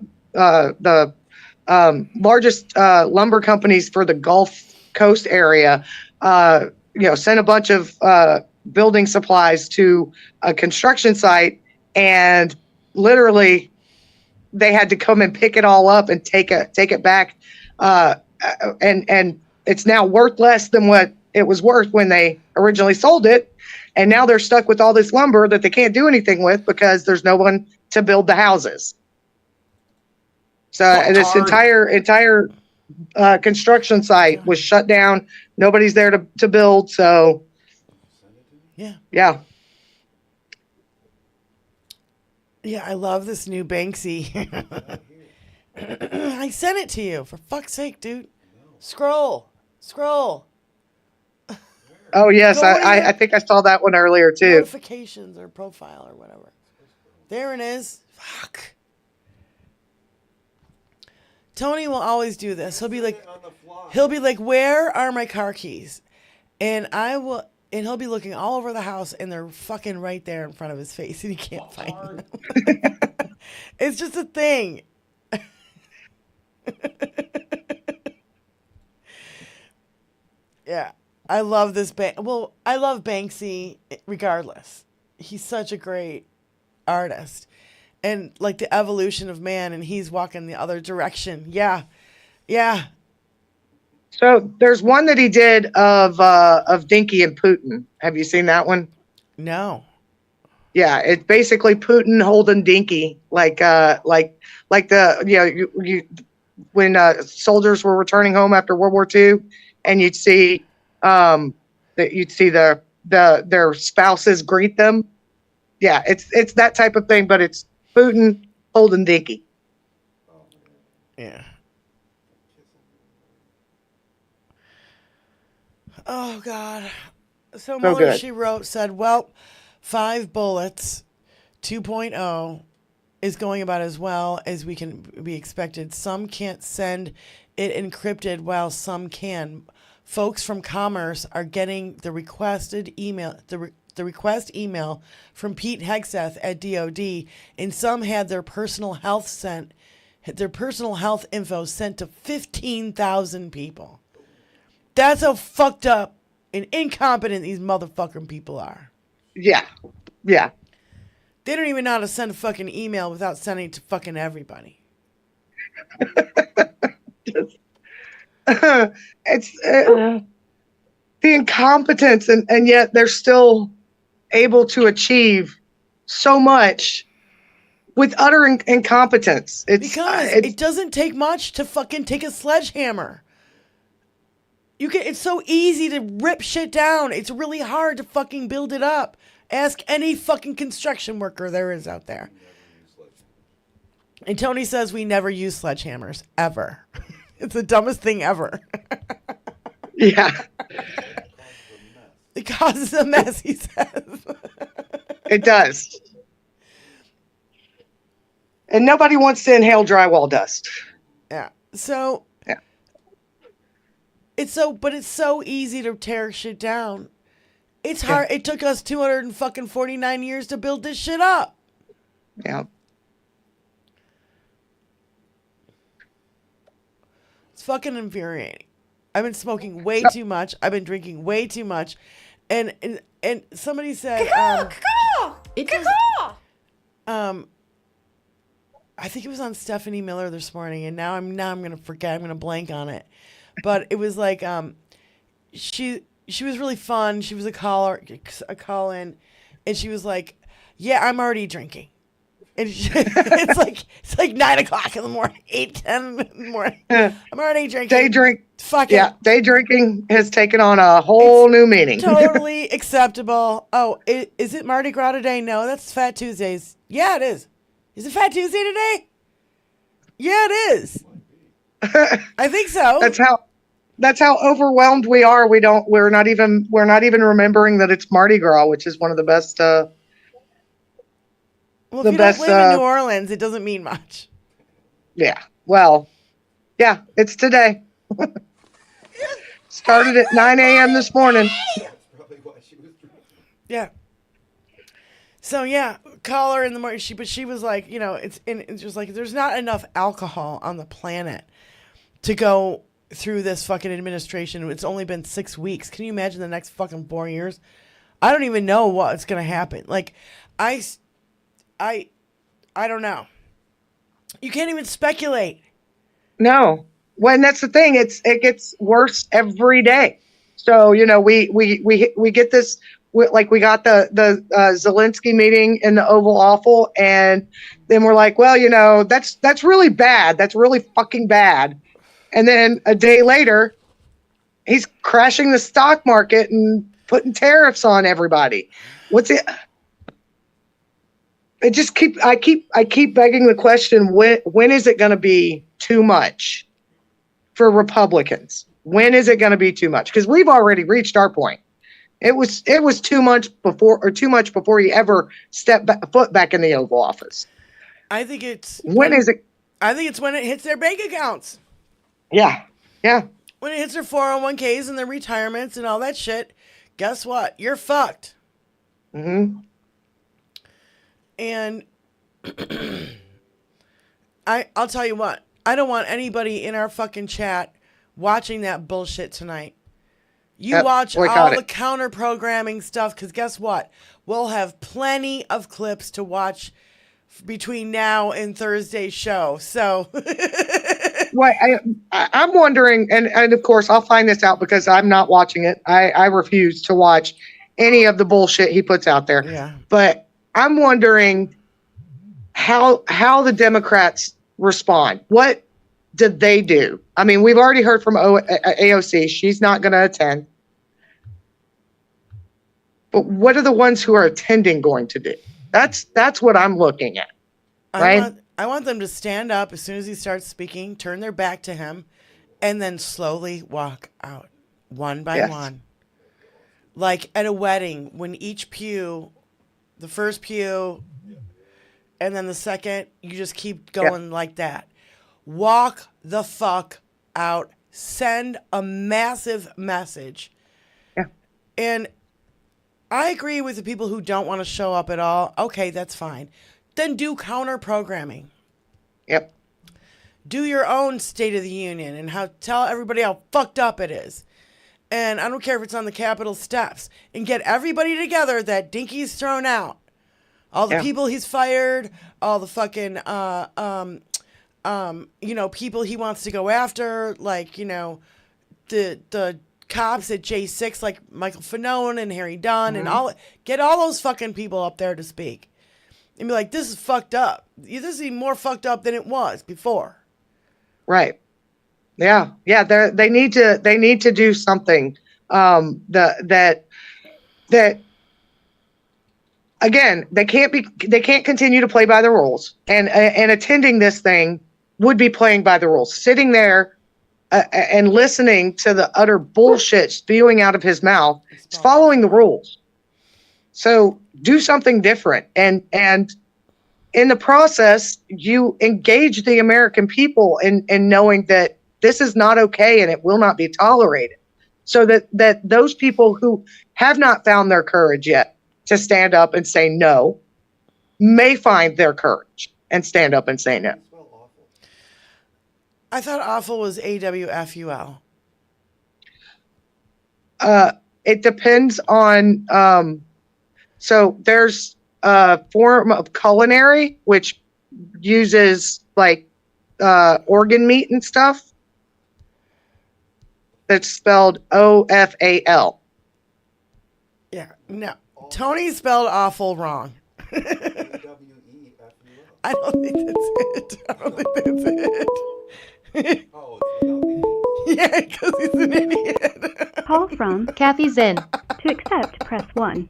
largest lumber companies for the Gulf Coast area. Sent a bunch of building supplies to a construction site, and literally they had to come and pick it all up and take it back. And it's now worth less than what it was worth when they originally sold it. And now they're stuck with all this lumber that they can't do anything with because there's no one to build the houses. So this entire construction site was shut down. Nobody's there to build. So yeah. I love this new Banksy. I sent it to you, for fuck's sake, dude. Scroll. Oh yes, I think I saw that one earlier too. Notifications or profile or whatever. There it is. Fuck. Tony will always do this. He'll be like, where are my car keys? And he'll be looking all over the house, and they're fucking right there in front of his face, and he can't find them. It's just a thing. Yeah, I love this I love Banksy regardless. He's such a great artist, and like the evolution of man, and he's walking the other direction. Yeah. So there's one that he did of Dinky and Putin. Have you seen that one? No. Yeah, it's basically Putin holding Dinky, like the when soldiers were returning home after World War II, and you'd see their spouses greet them. Yeah, it's that type of thing, but it's Putin holding Dinky. Yeah. Oh God. So Mueller, good. she wrote, said, well, 5 bullets 2.0 is going about as well as we can be expected. Some can't send it encrypted while some can. Folks from Commerce are getting the requested email, the request email from Pete Hegseth at DOD, and some had their personal health info sent to 15,000 people. That's how fucked up and incompetent these motherfucking people are. Yeah. Yeah. They don't even know how to send a fucking email without sending it to fucking everybody. It's the incompetence, and yet they're still able to achieve so much with utter incompetence. Because it doesn't take much to fucking take a sledgehammer. It's so easy to rip shit down. It's really hard to fucking build it up. Ask any fucking construction worker there is out there. And Tony says we never use sledgehammers, ever. It's the dumbest thing ever. Yeah. It causes a mess, he says. It does. And nobody wants to inhale drywall dust. Yeah. So yeah. It's so easy to tear shit down. It's hard. Yeah. It took us 249 years to build this shit up. Yeah. It's fucking infuriating. I've been smoking way too much. I've been drinking way too much. And somebody said I think it was on Stephanie Miller this morning, and now I'm gonna forget. I'm gonna blank on it. But it was like she was really fun. She was a call in, and she was like, "Yeah, I'm already drinking." And it's like 9 o'clock in the morning, 8:10 in the morning. I'm already drinking. Day drink. Fuck it. Yeah, day drinking has taken on a whole new meaning. Totally acceptable. Oh, is it Mardi Gras today? No, that's Fat Tuesdays. Yeah, it is. Is it Fat Tuesday today? Yeah, it is. I think so. That's how overwhelmed we are. We're not even remembering that it's Mardi Gras, which is one of the best. Well, if you don't live in New Orleans, it doesn't mean much. Yeah. Well, yeah, it's today. Started at 9 a.m. this morning. Yeah. So yeah, call her in the morning. She was like, it's just like there's not enough alcohol on the planet to go through this fucking administration. It's only been 6 weeks. Can you imagine the next fucking 4 years? I don't even know what's gonna happen. Like, I don't know. You can't even speculate. No. Well, and that's the thing. It gets worse every day. So we get this. Like we got the Zelensky meeting in the Oval Office, and then we're like, well, that's really bad. That's really fucking bad. And then a day later, he's crashing the stock market and putting tariffs on everybody. What's it? I keep begging the question, when is it going to be too much for Republicans? When is it going to be too much? Because we've already reached our point. It was too much before he ever stepped foot back in the Oval Office. I think it's when is it? I think it's when it hits their bank accounts. Yeah. Yeah. When it hits their 401ks and their retirements and all that shit, guess what? You're fucked. Mm-hmm. And I'll tell you what, I don't want anybody in our fucking chat watching that bullshit tonight. You watch all the counter programming stuff, because guess what? We'll have plenty of clips to watch between now and Thursday's show. So I'm wondering, and of course I'll find this out because I'm not watching it. I refuse to watch any of the bullshit he puts out there. Yeah. But I'm wondering how the Democrats respond. What did they do? I mean, we've already heard from AOC. She's not going to attend. But what are the ones who are attending going to do? That's what I'm looking at. Right? I want them to stand up as soon as he starts speaking, turn their back to him, and then slowly walk out one by one. Like at a wedding, when each pew, the first pew, and then the second, you just keep going like that. Walk the fuck out. Send a massive message. Yeah. And I agree with the people who don't want to show up at all. Okay, that's fine. Then do counter programming. Yep. Do your own State of the Union and tell everybody how fucked up it is. And I don't care if it's on the Capitol steps. And get everybody together that Dinky's thrown out. All the people he's fired, all the fucking people he wants to go after, like, the cops at J6, like Michael Fanone and Harry Dunn and get all those fucking people up there to speak. And be like, this is fucked up. This is even more fucked up than it was before. Right. Yeah. Yeah. They need to do something. That again, they can't continue to play by the rules. And attending this thing would be playing by the rules. Sitting there and listening to the utter bullshit spewing out of his mouth. It's following the rules. So do something different. And in the process, you engage the American people in knowing that this is not okay and it will not be tolerated. So that those people who have not found their courage yet to stand up and say no may find their courage and stand up and say no. I thought awful was AWFUL. It depends on, so there's a form of culinary, which uses like organ meat and stuff. That's spelled OFAL. Yeah, no. Tony spelled awful wrong. I don't think that's it. Yeah, because he's an idiot. Call from Kathy Zinn. To accept, press 1.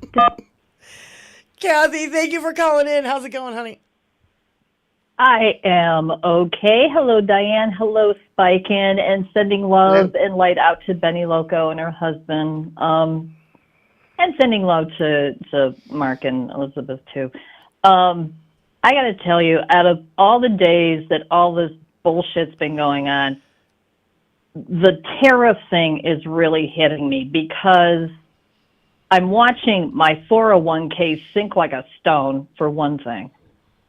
Kathy, thank you for calling in. How's it going, honey? I am okay. Hello, Diane. Hello, Spiken, and sending love and light out to Benny Loco and her husband, and sending love to Mark and Elizabeth too. I got to tell you, out of all the days that all this bullshit's been going on, the tariff thing is really hitting me because I'm watching my 401k sink like a stone, for one thing.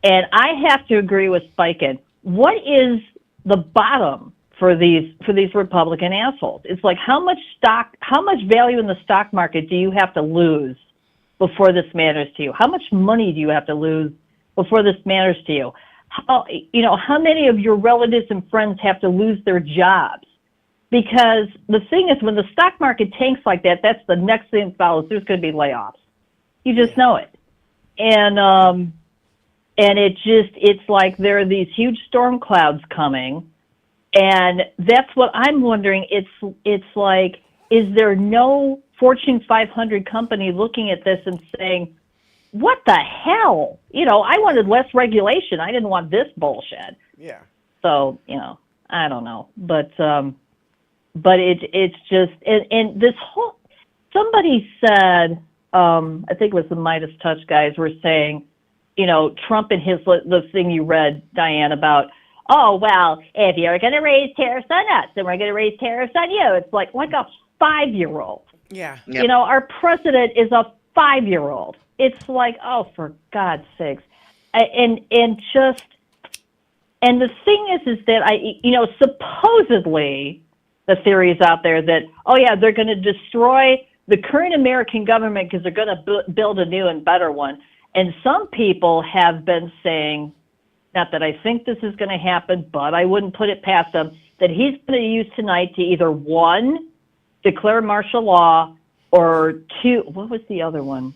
And I have to agree with Spiken. What is the bottom for these Republican assholes? It's like, how much value in the stock market do you have to lose before this matters to you? How much money do you have to lose before this matters to you? How many of your relatives and friends have to lose their jobs? Because the thing is, when the stock market tanks like that, that's the next thing that follows. There's going to be layoffs. You just know it. And it's like there are these huge storm clouds coming. And that's what I'm wondering. It's like, is there no Fortune 500 company looking at this and saying, what the hell? I wanted less regulation. I didn't want this bullshit. Yeah. So, I don't know. But it's just, and this whole, somebody said, I think it was the Midas Touch guys were saying, Trump and the thing you read, Diane, about, oh, well, if you're going to raise tariffs on us, then we're going to raise tariffs on you. It's like a 5-year-old. Yeah. Yep. Our president is a 5-year-old. It's like, oh, for God's sakes. And the thing is that supposedly the theory is out there that, oh yeah, they're going to destroy the current American government because they're going to build a new and better one. And some people have been saying, not that I think this is going to happen, but I wouldn't put it past them. that he's going to use tonight to either, one, declare martial law, or two, what was the other one?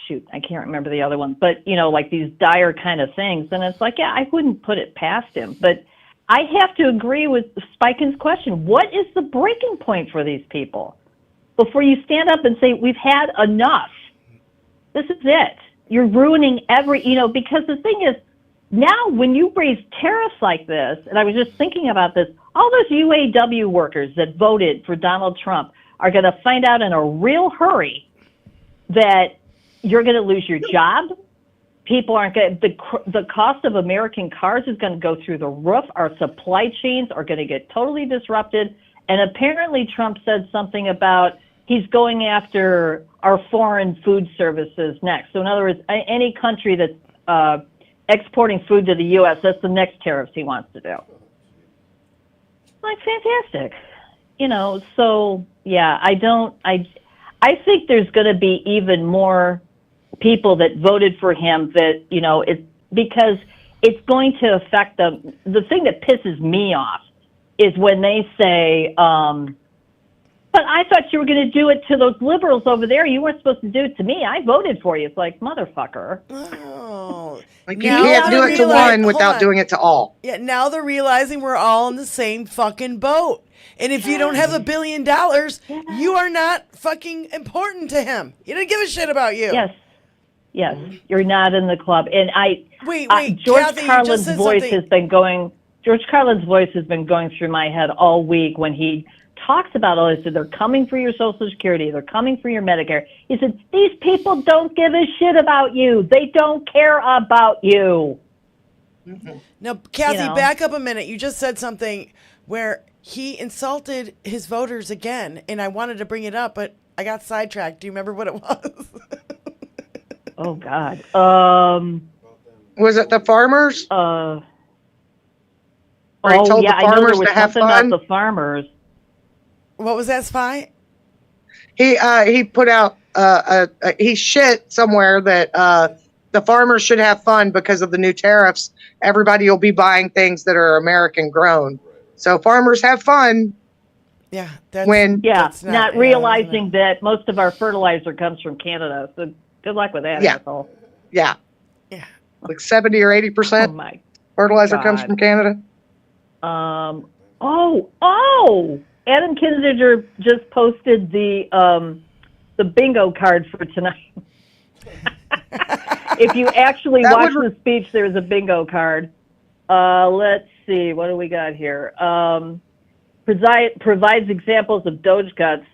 Shoot, I can't remember the other one. But, you know, like these dire kind of things. And it's like, yeah, I wouldn't put it past him. But I have to agree with Spiken's question. What is the breaking point for these people? Before you stand up and say, we've had enough. This is it. You're ruining because the thing is, now when you raise tariffs like this, and I was just thinking about this, all those UAW workers that voted for Donald Trump are going to find out in a real hurry that you're going to lose your job. People aren't going to, the cost of American cars is going to go through the roof. Our supply chains are going to get totally disrupted. And apparently Trump said something about he's going after our foreign food services next. So in other words, any country that's exporting food to the U.S., that's the next tariffs he wants to do. Like, fantastic. You know, so, yeah, I think there's going to be even more people that voted for him that, you know, because it's going to affect them. The thing that pisses me off is when they say, but I thought you were going to do it to those liberals over there. You weren't supposed to do it to me. I voted for you. It's like, motherfucker. Oh. Like, you can't do it to one without doing it to all. Yeah, now they're realizing we're all in the same fucking boat. And if you don't have $1 billion, you are not fucking important to him. He didn't give a shit about you. Yes, you're not in the club. And wait, George Kathy, Carlin's voice has been going. George Carlin's voice has been going through my head all week when he talks about all this. They're coming for your Social Security. They're coming for your Medicare. He said, these people don't give a shit about you. They don't care about you. Mm-hmm. Now, Kathy, back up a minute. You just said something where he insulted his voters again, and I wanted to bring it up, but I got sidetracked. Do you remember what it was? Oh, God. Was it the farmers? I know to there was have something fun? about the farmers. What was that, Spy? He put out he shit somewhere that the farmers should have fun because of the new tariffs. Everybody will be buying things that are American grown. So farmers have fun. Yeah, not realizing that most of our fertilizer comes from Canada. So good luck with that, asshole. Yeah. Like 70 or 80% fertilizer comes from Canada. Adam Kinzinger just posted the bingo card for tonight. If you actually watch the speech, there's a bingo card. Let's see, what do we got here? Provides examples of Doge cuts,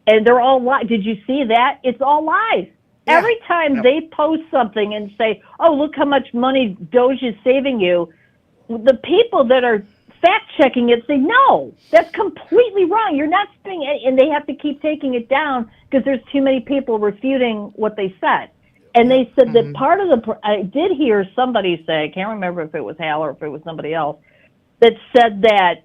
and they're all lies. Did you see that? It's all lies. Yeah. Every time they post something and say, oh, look how much money Doge is saving you, the people that are fact-checking it say, no, that's completely wrong. You're not saying it, and they have to keep taking it down because there's too many people refuting what they said. And they said that part of I did hear somebody say, I can't remember if it was Hal or if it was somebody else, that said that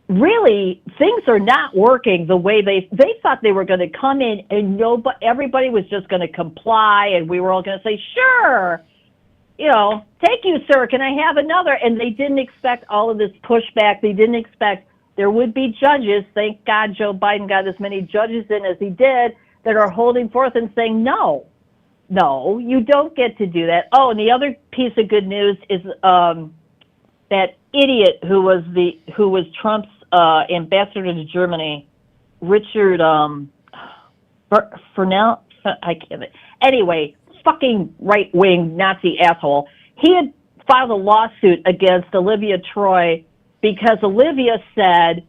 really things are not working the way they thought they were going to come in and everybody was just going to comply and we were all going to say, sure, you know, thank you, sir, can I have another? And they didn't expect all of this pushback. They didn't expect there would be judges. Thank God Joe Biden got as many judges in as he did that are holding forth and saying, no, you don't get to do that. Oh, and the other piece of good news is that idiot who was Trump's ambassador to Germany, Richard Fernell. I can't. Anyway, fucking right-wing Nazi asshole. He had filed a lawsuit against Olivia Troy because Olivia said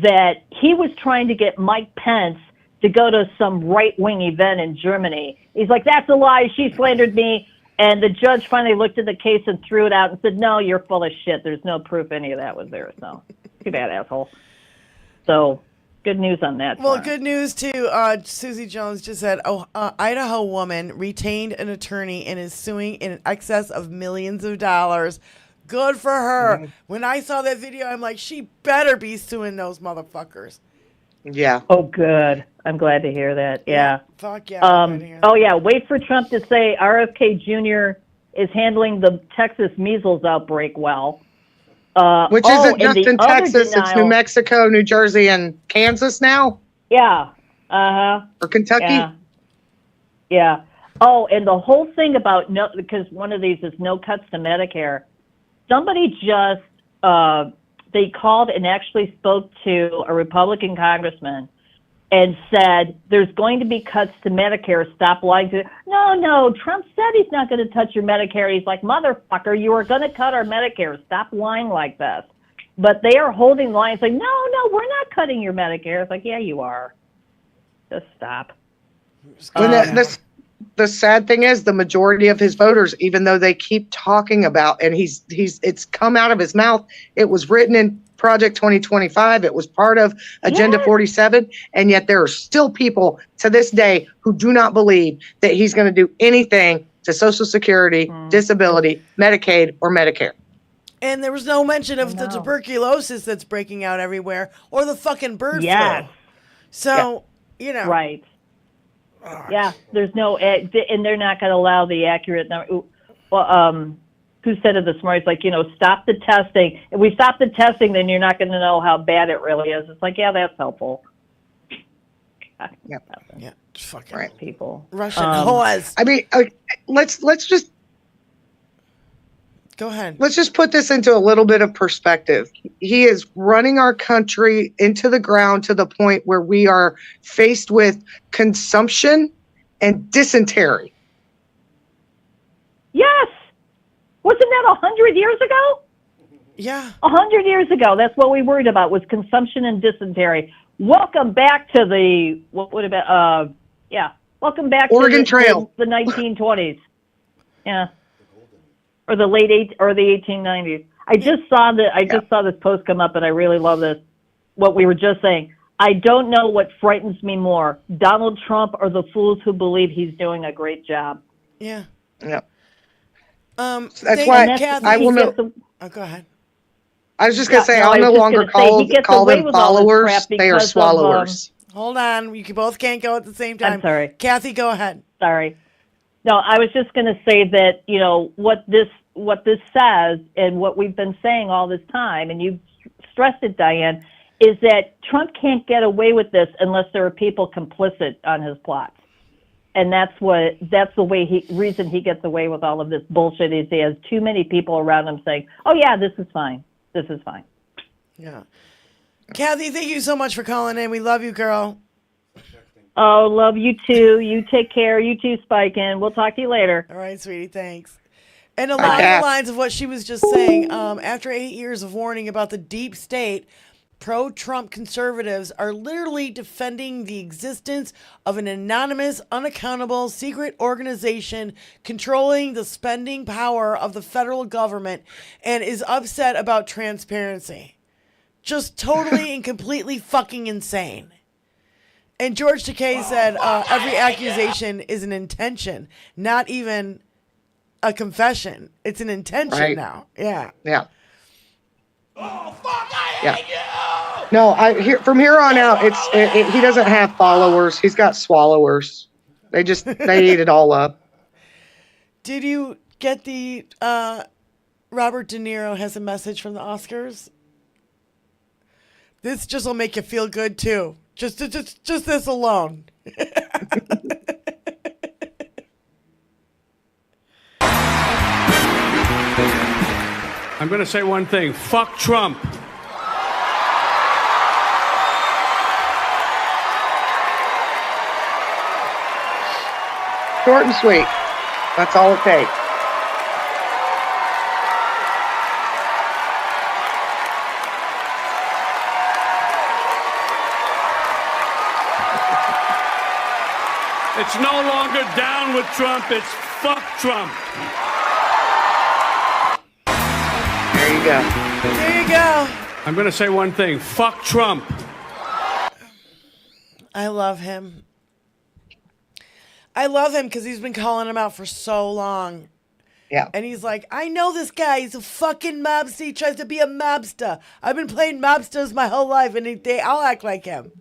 that he was trying to get Mike Pence to go to some right-wing event in Germany. He's like, that's a lie. She slandered me. And the judge finally looked at the case and threw it out and said, no, you're full of shit. There's no proof any of that was there. So too bad, asshole. So good news on that. Well, good news, too. Susie Jones just said, Idaho woman retained an attorney and is suing in excess of millions of dollars. Good for her. Mm-hmm. When I saw that video, I'm like, she better be suing those motherfuckers. Yeah. Oh, good. I'm glad to hear that. Yeah. Fuck yeah. Yeah. Wait for Trump to say RFK Jr. is handling the Texas measles outbreak well. Which isn't just in Texas, it's New Mexico, New Jersey, and Kansas now? Yeah. Uh-huh. Or Kentucky? Yeah. Yeah. Oh, and the whole thing about because one of these is no cuts to Medicare. Somebody just, they called and actually spoke to a Republican congressman and said, there's going to be cuts to Medicare. Stop lying to No, Trump said he's not going to touch your Medicare. He's like, motherfucker, you are going to cut our Medicare. Stop lying like this. But they are holding lines like, no, we're not cutting your Medicare. It's like, yeah, you are. Just stop. The sad thing is the majority of his voters, even though they keep talking about, and it's come out of his mouth, it was written in Project 2025. It was part of Agenda 47. And yet there are still people to this day who do not believe that he's going to do anything to Social Security, disability, Medicaid, or Medicare. And there was no mention of the tuberculosis that's breaking out everywhere or the fucking bird Yes. flu. So, you know. Right. Yeah, there's no, and they're not going to allow the accurate number. Well, who said it this morning? It's like, stop the testing. If we stop the testing, then you're not going to know how bad it really is. It's like, yeah, that's helpful. Yeah, fucking right. People. Russian whores. I mean, let's just go ahead. Let's just put this into a little bit of perspective. He is running our country into the ground to the point where we are faced with consumption and dysentery. Yes. Wasn't that 100 years ago? Yeah. 100 years ago. That's what we worried about was consumption and dysentery. Welcome back to the, what would have been, welcome back Oregon to Trail. The 1920s. Yeah. Or the late 1890s. I just saw this post come up, and I really love this. What we were just saying. I don't know what frightens me more, Donald Trump or the fools who believe he's doing a great job. Yeah. Yeah. That's why Kathy, I will know. Go ahead. I was just going to say, I'll no longer call them followers. They are swallowers. Hold on. You both can't go at the same time. I'm sorry. Kathy, go ahead. Sorry. No, I was just going to say that, what this says and what we've been saying all this time, and you stressed it, Diane, is that Trump can't get away with this unless there are people complicit on his plots. And that's the reason he gets away with all of this bullshit is he has too many people around him saying, oh yeah, this is fine. This is fine. Yeah. Kathy, thank you so much for calling in. We love you, girl. Oh, love you too. You take care. You too, Spike, and we'll talk to you later. All right, sweetie. Thanks. And along the lines of what she was just saying, after 8 years of warning about the deep state, pro-Trump conservatives are literally defending the existence of an anonymous, unaccountable, secret organization controlling the spending power of the federal government and is upset about transparency. Just totally and completely fucking insane. And George Takei said every accusation is an intention, not even a confession. It's an intention now. Yeah. Yeah. Oh, fuck, I hate you! No, from here on out, he doesn't have followers. He's got swallowers. They eat it all up. Did you get the Robert De Niro has a message from the Oscars? This just will make you feel good too. Just this alone. I'm going to say one thing. Fuck Trump. Short and sweet. That's all it takes. It's no longer down with Trump. It's fuck Trump. There you go. There you go. I'm going to say one thing. Fuck Trump. I love him. I love him because he's been calling him out for so long. Yeah. And he's like, I know this guy. He's a fucking mobster. He tries to be a mobster. I've been playing mobsters my whole life, and they all act like him.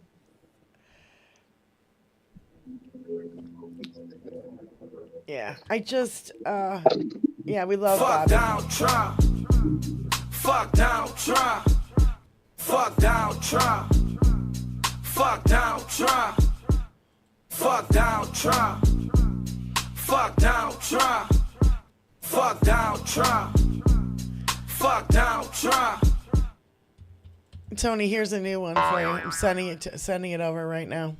Yeah. I just, we love Fuck Bobby. Donald Trump. Fuck Donald Trump. Fuck Donald Trump. Fuck Donald Trump. Fuck Donald Trump. Fuck Donald Trump. Fuck Donald Trump. Fuck Donald Trump. Tony, here's a new one for you. I'm sending it over right now.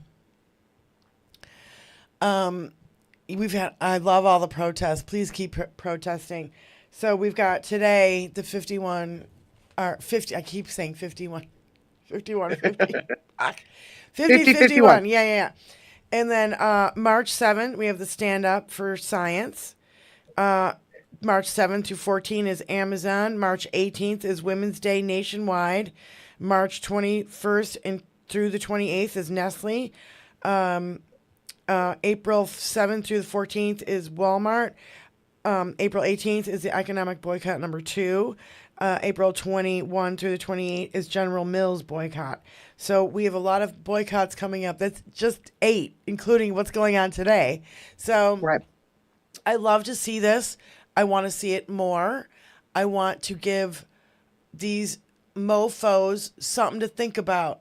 I love all the protests. Please keep protesting. So we've got today the 51 or 50. I keep saying 51. 51, 50. 50, 51. Yeah. And then March 7th, we have the Stand Up for Science. March 7th through 14th is Amazon. March 18th is Women's Day nationwide. March 21st and through the 28th is Nestle. April 7th through the 14th is Walmart. April 18th is the economic boycott number 2. April 21 through the 28th is General Mills boycott. So we have a lot of boycotts coming up. That's just 8, including what's going on today. So right. I love to see this. I want to see it more. I want to give these mofos something to think about.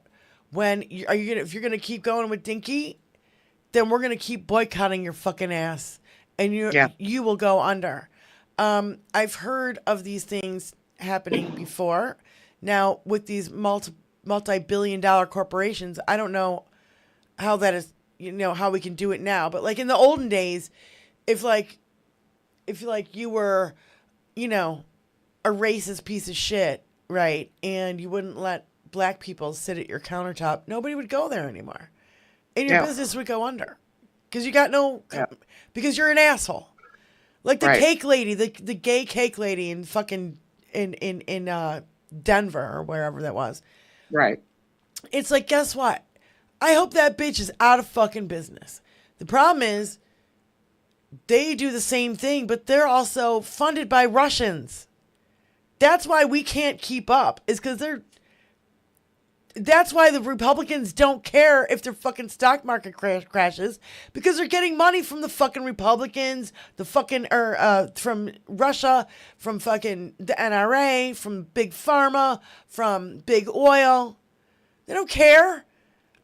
If you're gonna keep going with Dinky, then we're gonna keep boycotting your fucking ass, and you will go under. I've heard of these things happening before. Now with these multi-billion-dollar corporations, I don't know how that is. How we can do it now, but like in the olden days, if you were, a racist piece of shit, right, and you wouldn't let black people sit at your countertop, nobody would go there anymore, and your business would go under, because you got because you're an asshole, like the cake lady, the gay cake lady in fucking in Denver or wherever that was, right? It's like, guess what? I hope that bitch is out of fucking business. The problem is, they do the same thing, but they're also funded by Russians. That's why we can't keep up, is because that's why the Republicans don't care if their fucking stock market crashes, because they're getting money from the fucking Republicans, from Russia, from fucking the NRA, from Big Pharma, from Big Oil. They don't care.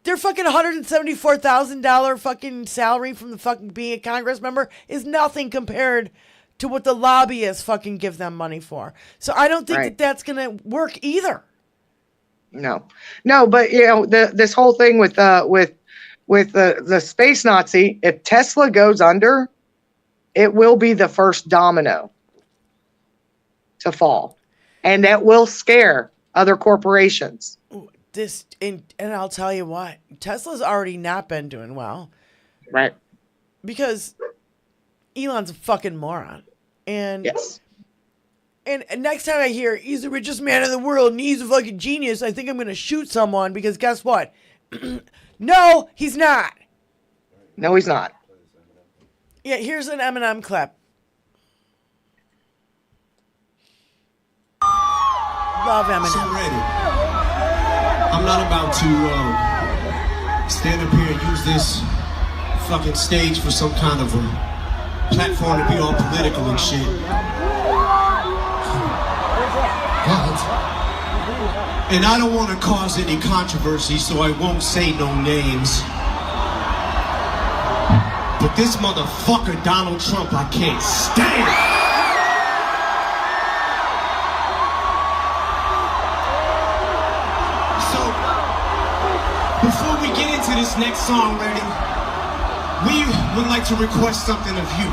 Their fucking $174,000 fucking salary from the fucking being a Congress member is nothing compared to what the lobbyists fucking give them money for. So I don't think that's going to work either. No, but this whole thing with the space Nazi, if Tesla goes under, it will be the first domino to fall, and that will scare other corporations. And I'll tell you what, Tesla's already not been doing well. Right. Because Elon's a fucking moron. And yes. And next time I hear he's the richest man in the world and he's a fucking genius, I think I'm going to shoot someone, because guess what? No, he's not. No, he's not. Yeah, here's an Eminem clip. Love Eminem. I'm not about to stand up here and use this fucking stage for some kind of a platform to be all political and shit. And I don't want to cause any controversy, so I won't say no names. But this motherfucker Donald Trump, I can't stand. Before we get into this next song, Ready, we would like to request something of you.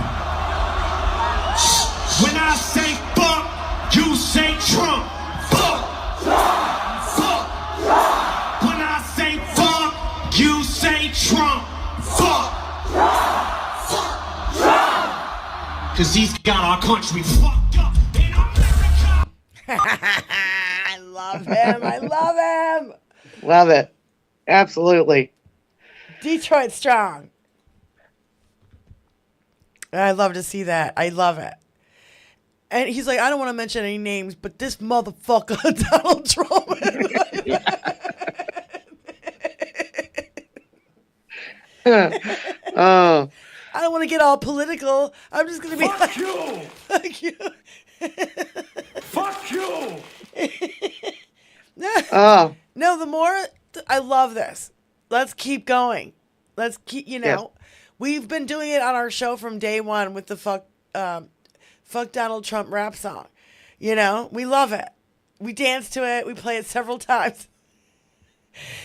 When I say fuck, you say Trump. Fuck. Fuck. When I say fuck, you say Trump. Fuck. Fuck. Cause he's got our country fucked up in America. I love him. I love him. Love it. Absolutely. Detroit strong. I love to see that. I love it. And he's like, I don't want to mention any names, but this motherfucker, Donald Trump. I don't want to get all political. I'm just going to be Fuck you. Fuck you. Fuck you. Oh. No, the more I love this. Let's keep going. Let's keep, we've been doing it on our show from day one with the fuck Donald Trump rap song. We love it. We dance to it. We play it several times.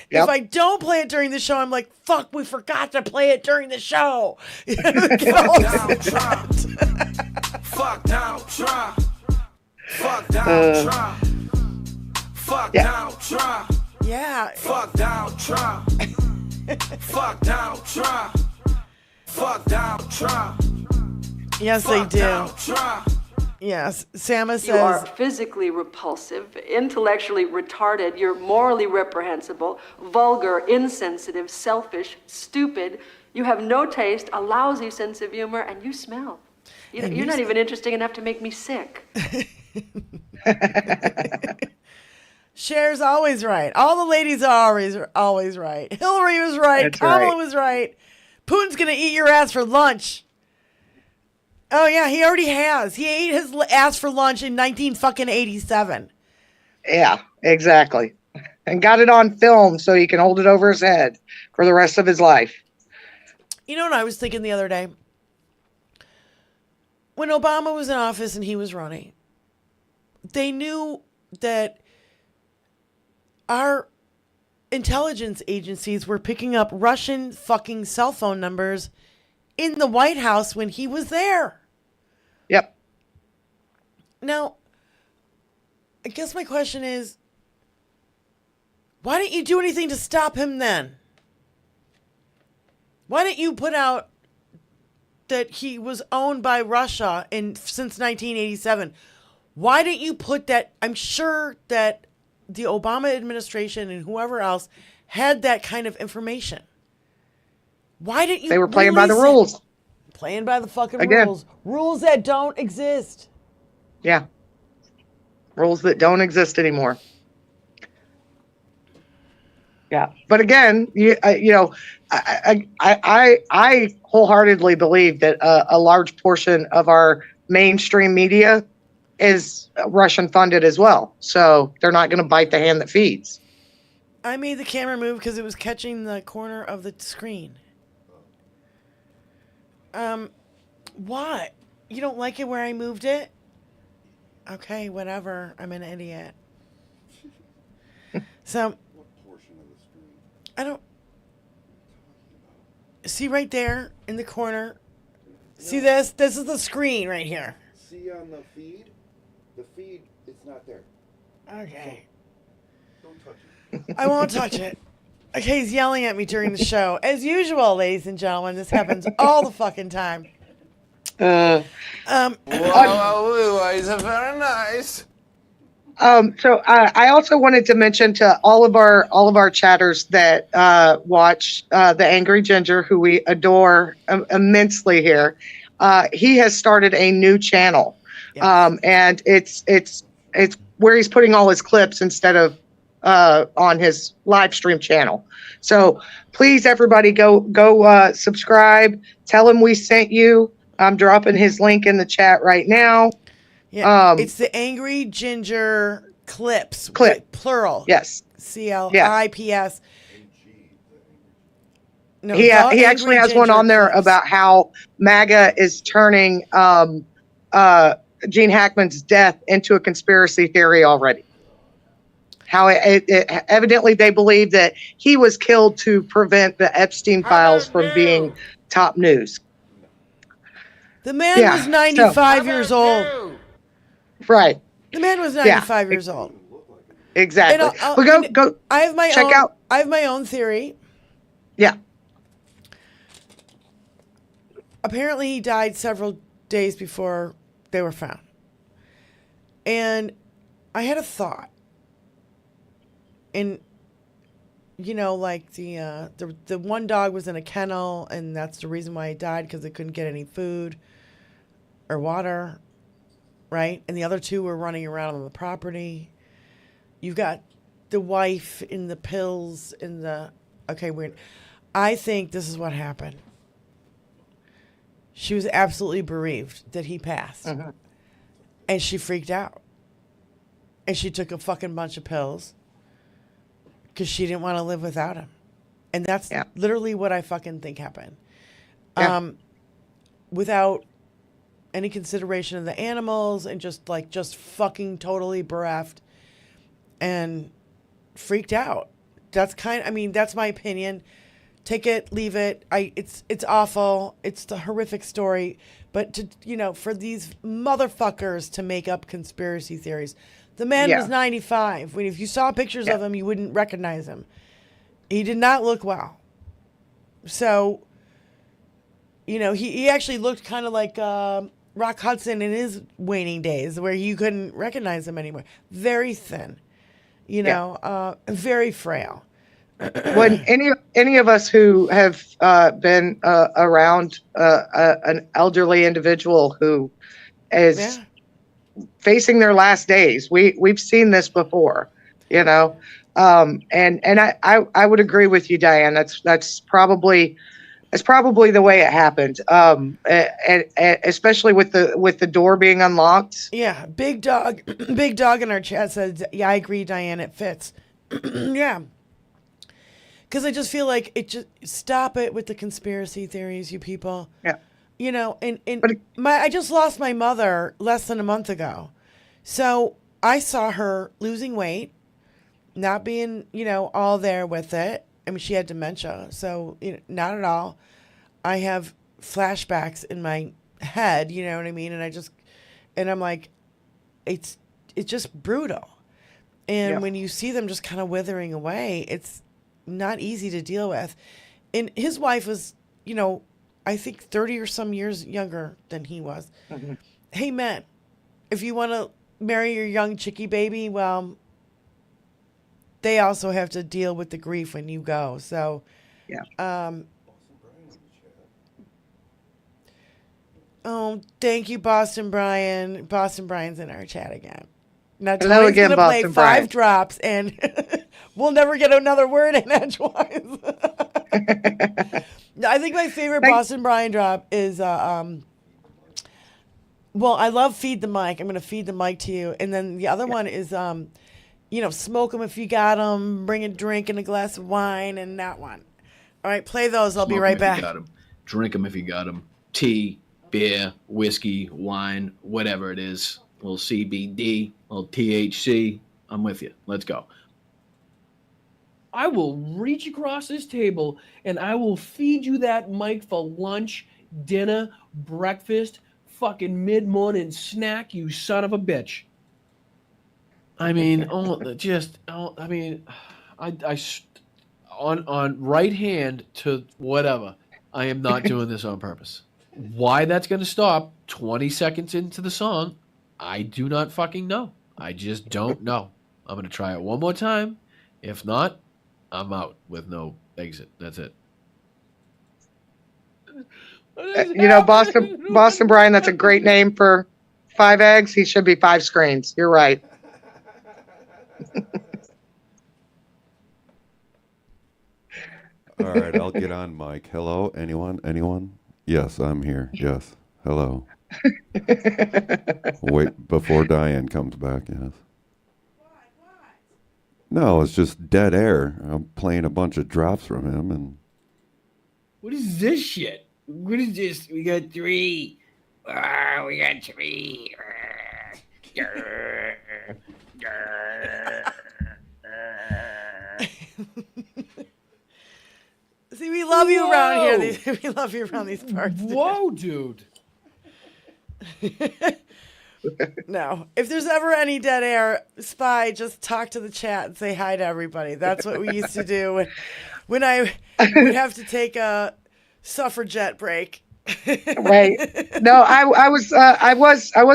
Yep. If I don't play it during the show, I'm like, fuck, we forgot to play it during the show. Fuck Donald Trump. Fuck Donald Trump. Fuck Donald Trump. Fuck Donald Trump. Yeah. Fuck Donald Trump. Fuck Donald Trump. Fuck Donald Trump. Yes, Fuck they do. Donald Trump. Yes. Sama says, you are physically repulsive, intellectually retarded, you're morally reprehensible, vulgar, insensitive, selfish, stupid. You have no taste, a lousy sense of humor, and you smell. You're not even interesting enough to make me sick. Cher's always right. All the ladies are always right. Hillary was right. That's Kamala right. was right. Putin's going to eat your ass for lunch. Oh, yeah, he already has. He ate his ass for lunch in 1987. Yeah, exactly. And got it on film so he can hold it over his head for the rest of his life. You know what I was thinking the other day? When Obama was in office and he was running, they knew that our intelligence agencies were picking up Russian fucking cell phone numbers in the White House when he was there. Yep. Now, I guess my question is, why didn't you do anything to stop him then? Why didn't you put out that he was owned by Russia since 1987? Why didn't you put that? I'm sure that the Obama administration and whoever else had that kind of information. Why didn't you? They were playing by the rules. Playing by the fucking rules. Rules that don't exist. Yeah. Rules that don't exist anymore. Yeah. But again, I wholeheartedly believe that a large portion of our mainstream media is Russian funded as well. So they're not going to bite the hand that feeds. I made the camera move because it was catching the corner of the screen. What? You don't like it where I moved it? Okay, whatever. I'm an idiot. So, I don't... See right there in the corner? See this? This is the screen right here. See on the feed? The feed, it's not there. Okay. Don't touch it. I won't touch it. Okay, he's yelling at me during the show. As usual, ladies and gentlemen, this happens all the fucking time. Wow, it's very nice. So I also wanted to mention to all of our chatters that watch the Angry Ginger, who we adore immensely here. He has started a new channel, and it's where he's putting all his clips instead of on his live stream channel. So please, everybody, go subscribe. Tell him we sent you. I'm dropping his link in the chat right now. Yeah, it's the Angry Ginger Clips. Plural. Yes. CLIPS. No, he actually has one on there about how MAGA is turning Gene Hackman's death into a conspiracy theory already. How it evidently they believe that he was killed to prevent the Epstein files from being top news. The man was 95 years old. Right. The man was 95 years old. Exactly. But go. I have my check own, out. I have my own theory. Yeah. Apparently, he died several days before they were found. And I had a thought. And like the one dog was in a kennel, and that's the reason why he died, because they couldn't get any food or water, right? And the other two were running around on the property. You've got the wife in the pills in the... Okay, weird. I think this is what happened. She was absolutely bereaved that he passed. Mm-hmm. And she freaked out. And she took a fucking bunch of pills. because she didn't want to live without him. And that's literally what I fucking think happened. Yeah. Without any consideration of the animals, and just fucking totally bereft and freaked out. That's that's my opinion. Take it, leave it. It's awful. It's the horrific story. But for these motherfuckers to make up conspiracy theories. The man was 95. If you saw pictures of him, you wouldn't recognize him. He did not look well. So, he actually looked kind of like Rock Hudson in his waning days, where you couldn't recognize him anymore. Very thin, very frail. When any of us who have been around an elderly individual who is facing their last days, we've seen this before, and I would agree with you, Diane. That's probably the way it happened, and especially with the door being unlocked. Yeah, big dog in our chat says, "Yeah, I agree, Diane. It fits." Yeah. Because I just feel like stop it with the conspiracy theories, you people. Yeah. I just lost my mother less than a month ago. So I saw her losing weight, not being, all there with it. I mean, she had dementia, so not at all. I have flashbacks in my head, you know what I mean? And I'm like, it's just brutal. And when you see them just kind of withering away, it's not easy to deal with. And his wife was, I think 30 or some years younger than he was. Mm-hmm. Hey, men, if you want to marry your young chickie baby, well, they also have to deal with the grief when you go. So, oh, thank you, Boston Brian. Boston Brian's in our chat again. Now, hello Tony's again, gonna play Boston 5 Brian. drops, and we'll never get another word in edgewise. I think my favorite Boston Brian drop is, well, I love Feed the Mic. I'm going to feed the mic to you. And then the other one is, smoke them if you got them, bring a drink and a glass of wine, and that one. All right, play those. I'll be right back. Drink them if you got them. Tea, beer, whiskey, wine, whatever it is. A little CBD, a little THC. I'm with you. Let's go. I will reach across this table and I will feed you that mic for lunch, dinner, breakfast, fucking mid-morning snack, you son of a bitch. I mean, on right hand to whatever. I am not doing this on purpose. Why that's going to stop 20 seconds into the song, I do not fucking know. I just don't know. I'm going to try it one more time. If not, I'm out with no exit. That's it. Boston Brian, that's a great name for 5 eggs. He should be 5 screens. You're right. All right, I'll get on mic. Hello, anyone? Yes, I'm here. Yes. Hello. Wait, before Diane comes back, yes. No, it's just dead air. I'm playing a bunch of drops from him, and What is this shit? What is this? We got 3. We got 3. See, we love you around here. We love you around these parts. Whoa, dude. No. If there's ever any dead air, Spy, just talk to the chat and say hi to everybody. That's what we used to do when I would have to take a suffragette break. Right. No, I was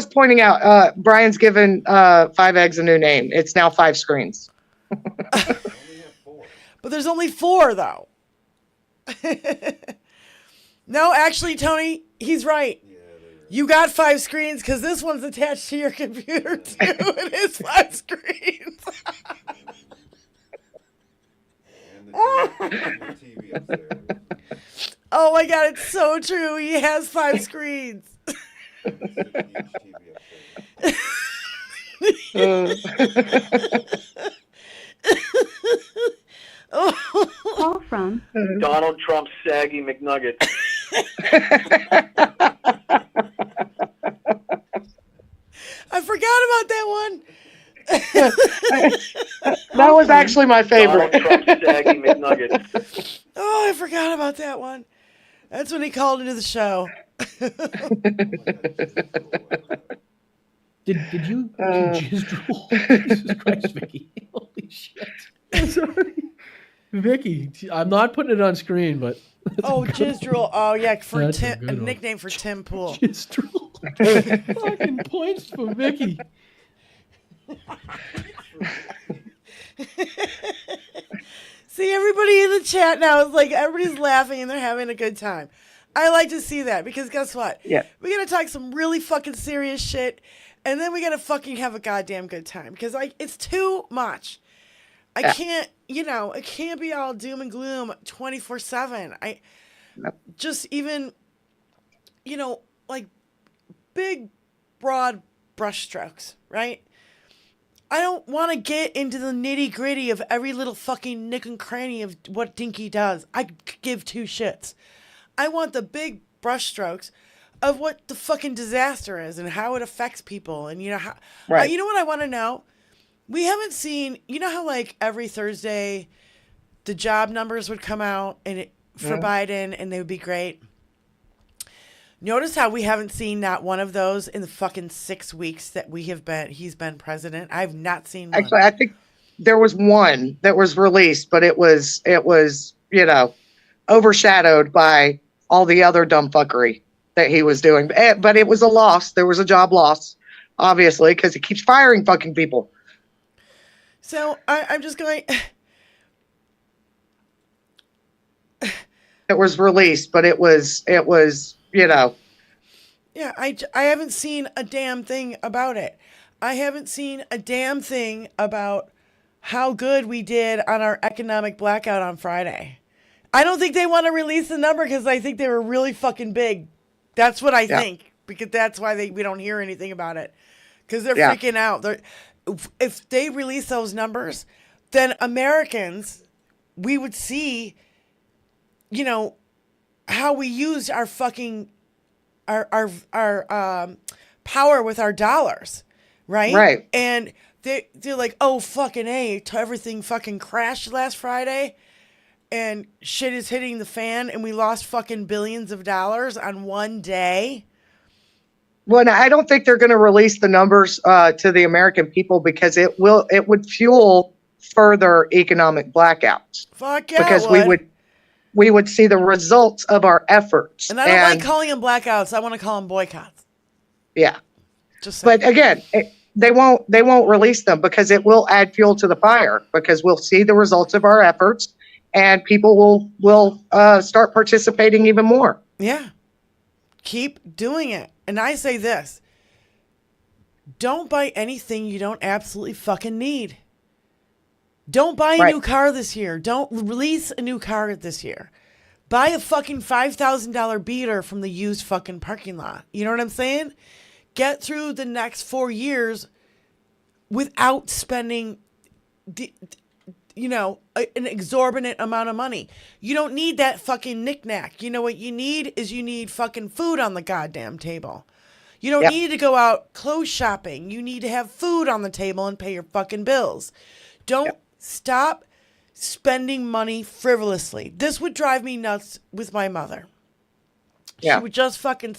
pointing out Brian's given 5 eggs a new name. It's now 5 screens. But there's only 4 though. No, actually, Tony, he's right. You got 5 screens because this one's attached to your computer too. It is 5 screens. Oh my God, it's so true. He has 5 screens. Donald Trump's saggy McNugget. I forgot about that one. That was actually my favorite. Donald Trump's saggy McNugget. Oh, I forgot about that one. That's when he called into the show. Did you jizz drool? Jesus Christ, Vicky. Holy shit. I'm sorry. Vicky, I'm not putting it on screen, but... Oh, jizz drool. Oh, yeah, for That's Tim, a one. nickname for Tim Pool. Jizz drool. Fucking points for Vicky. See, everybody in the chat now is like, everybody's laughing and they're having a good time. I like to see that because guess what? Yeah. We gotta talk some really fucking serious shit, and then we gotta fucking have a goddamn good time because it's too much. I can't, it can't be all doom and gloom 24/7. Just even, like big, broad brushstrokes, right? I don't want to get into the nitty gritty of every little fucking nick and cranny of what Dinky does. I give two shits. I want the big brushstrokes of what the fucking disaster is and how it affects people. And how, right. You know what I want to know? We haven't seen, how like every Thursday the job numbers would come out and for Biden and they would be great. Notice how we haven't seen not one of those in the fucking 6 weeks that he's been president. I've not seen one. Actually, I think there was one that was released, but it was, overshadowed by all the other dumb fuckery that he was doing. But it was a loss. There was a job loss, obviously, because he keeps firing fucking people. So I'm just going. It was released, but it was. Yeah, I haven't seen a damn thing about it. I haven't seen a damn thing about how good we did on our economic blackout on Friday. I don't think they want to release the number because I think they were really fucking big. That's what I think, because that's why we don't hear anything about it, because they're freaking out. If they release those numbers, then Americans, we would see, how we used our fucking our power with our dollars, right? Right. And they're like, oh fucking A, everything fucking crashed last Friday, and shit is hitting the fan, and we lost fucking billions of dollars on one day. Well, I don't think they're going to release the numbers to the American people because it would fuel further economic blackouts. Fuck yeah, because we would see the results of our efforts. And I don't like calling them blackouts. I want to call them boycotts. Yeah. Just but again, they won't release them because it will add fuel to the fire, because we'll see the results of our efforts and people will start participating even more. Yeah. Keep doing it. And I say this: don't buy anything you don't absolutely fucking need. Don't buy a new car this year. Don't release a new car this year. Buy a fucking $5,000 beater from the used fucking parking lot. You know what I'm saying? Get through the next 4 years without spending, an exorbitant amount of money. You don't need that fucking knickknack. You know what you need is fucking food on the goddamn table. You don't need to go out clothes shopping. You need to have food on the table and pay your fucking bills. Don't stop spending money frivolously. This would drive me nuts with my mother. She would just fucking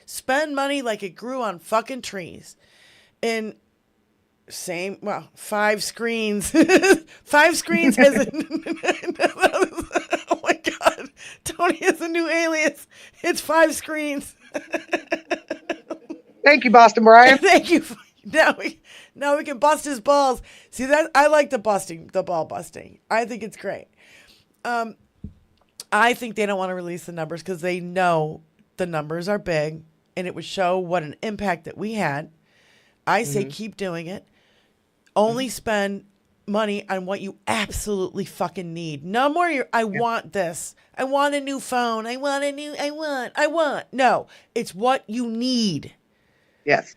spend money like it grew on fucking trees. And 5 screens. 5 screens has a... Oh my God. Tony has a new alias. It's 5 screens. Thank you, Boston Brian. Thank you. Now we can bust his balls. See, that I like the ball busting. I think it's great. I think they don't want to release the numbers because they know the numbers are big and it would show what an impact that we had. I say keep doing it. Only spend money on what you absolutely fucking need. No more I want this. I want a new phone. I want. No, it's what you need. Yes.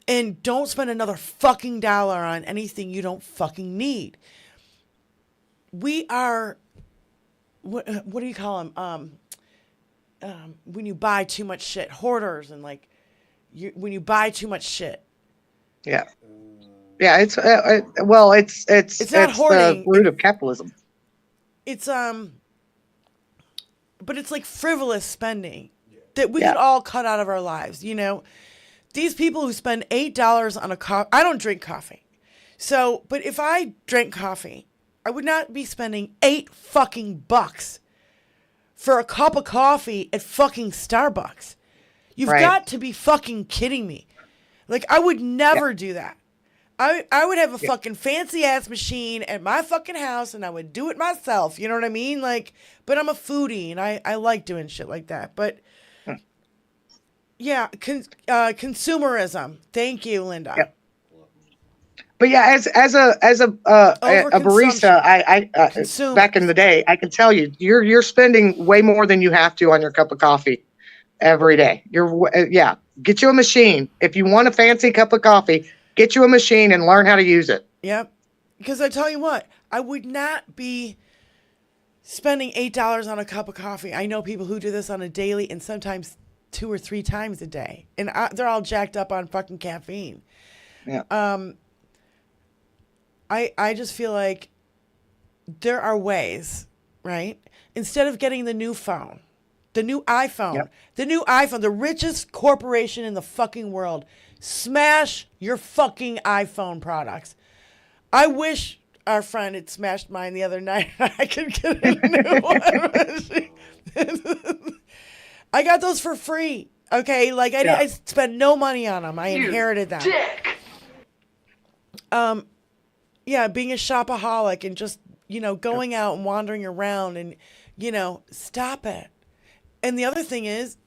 And don't spend another fucking dollar on anything you don't fucking need. We are what do you call them? When you buy too much shit, hoarders, and like when you buy too much shit. Yeah. Yeah, it's not hoarding. The root of capitalism. It's but it's like frivolous spending that we could all cut out of our lives. You know, these people who spend $8 on a coffee. I don't drink coffee, so but if I drank coffee, I would not be spending $8 fucking bucks for a cup of coffee at fucking Starbucks. You've got to be fucking kidding me. Like, I would never do that. I would have a fucking fancy ass machine at my fucking house and I would do it myself. You know what I mean? Like, but I'm a foodie and I like doing shit like that. But yeah, consumerism. Thank you, Linda. Yeah. But yeah, as a barista, I back in the day, I can tell you, you're spending way more than you have to on your cup of coffee every day. Get you a machine. If you want a fancy cup of coffee, get you a machine and learn how to use it. Yep. Because I tell you what, I would not be spending $8 on a cup of coffee. I know people who do this on a daily and sometimes 2 or 3 times a day, and they're all jacked up on fucking caffeine. Yeah. I just feel like there are ways, right? Instead of getting the new phone, the new iPhone, the richest corporation in the fucking world, smash your fucking iPhone products. I wish our friend had smashed mine the other night. I could get a new one. I got those for free. Okay, like I spent no money on them. I inherited them. Dick. Yeah, being a shopaholic and just, going out and wandering around and, stop it. And the other thing is,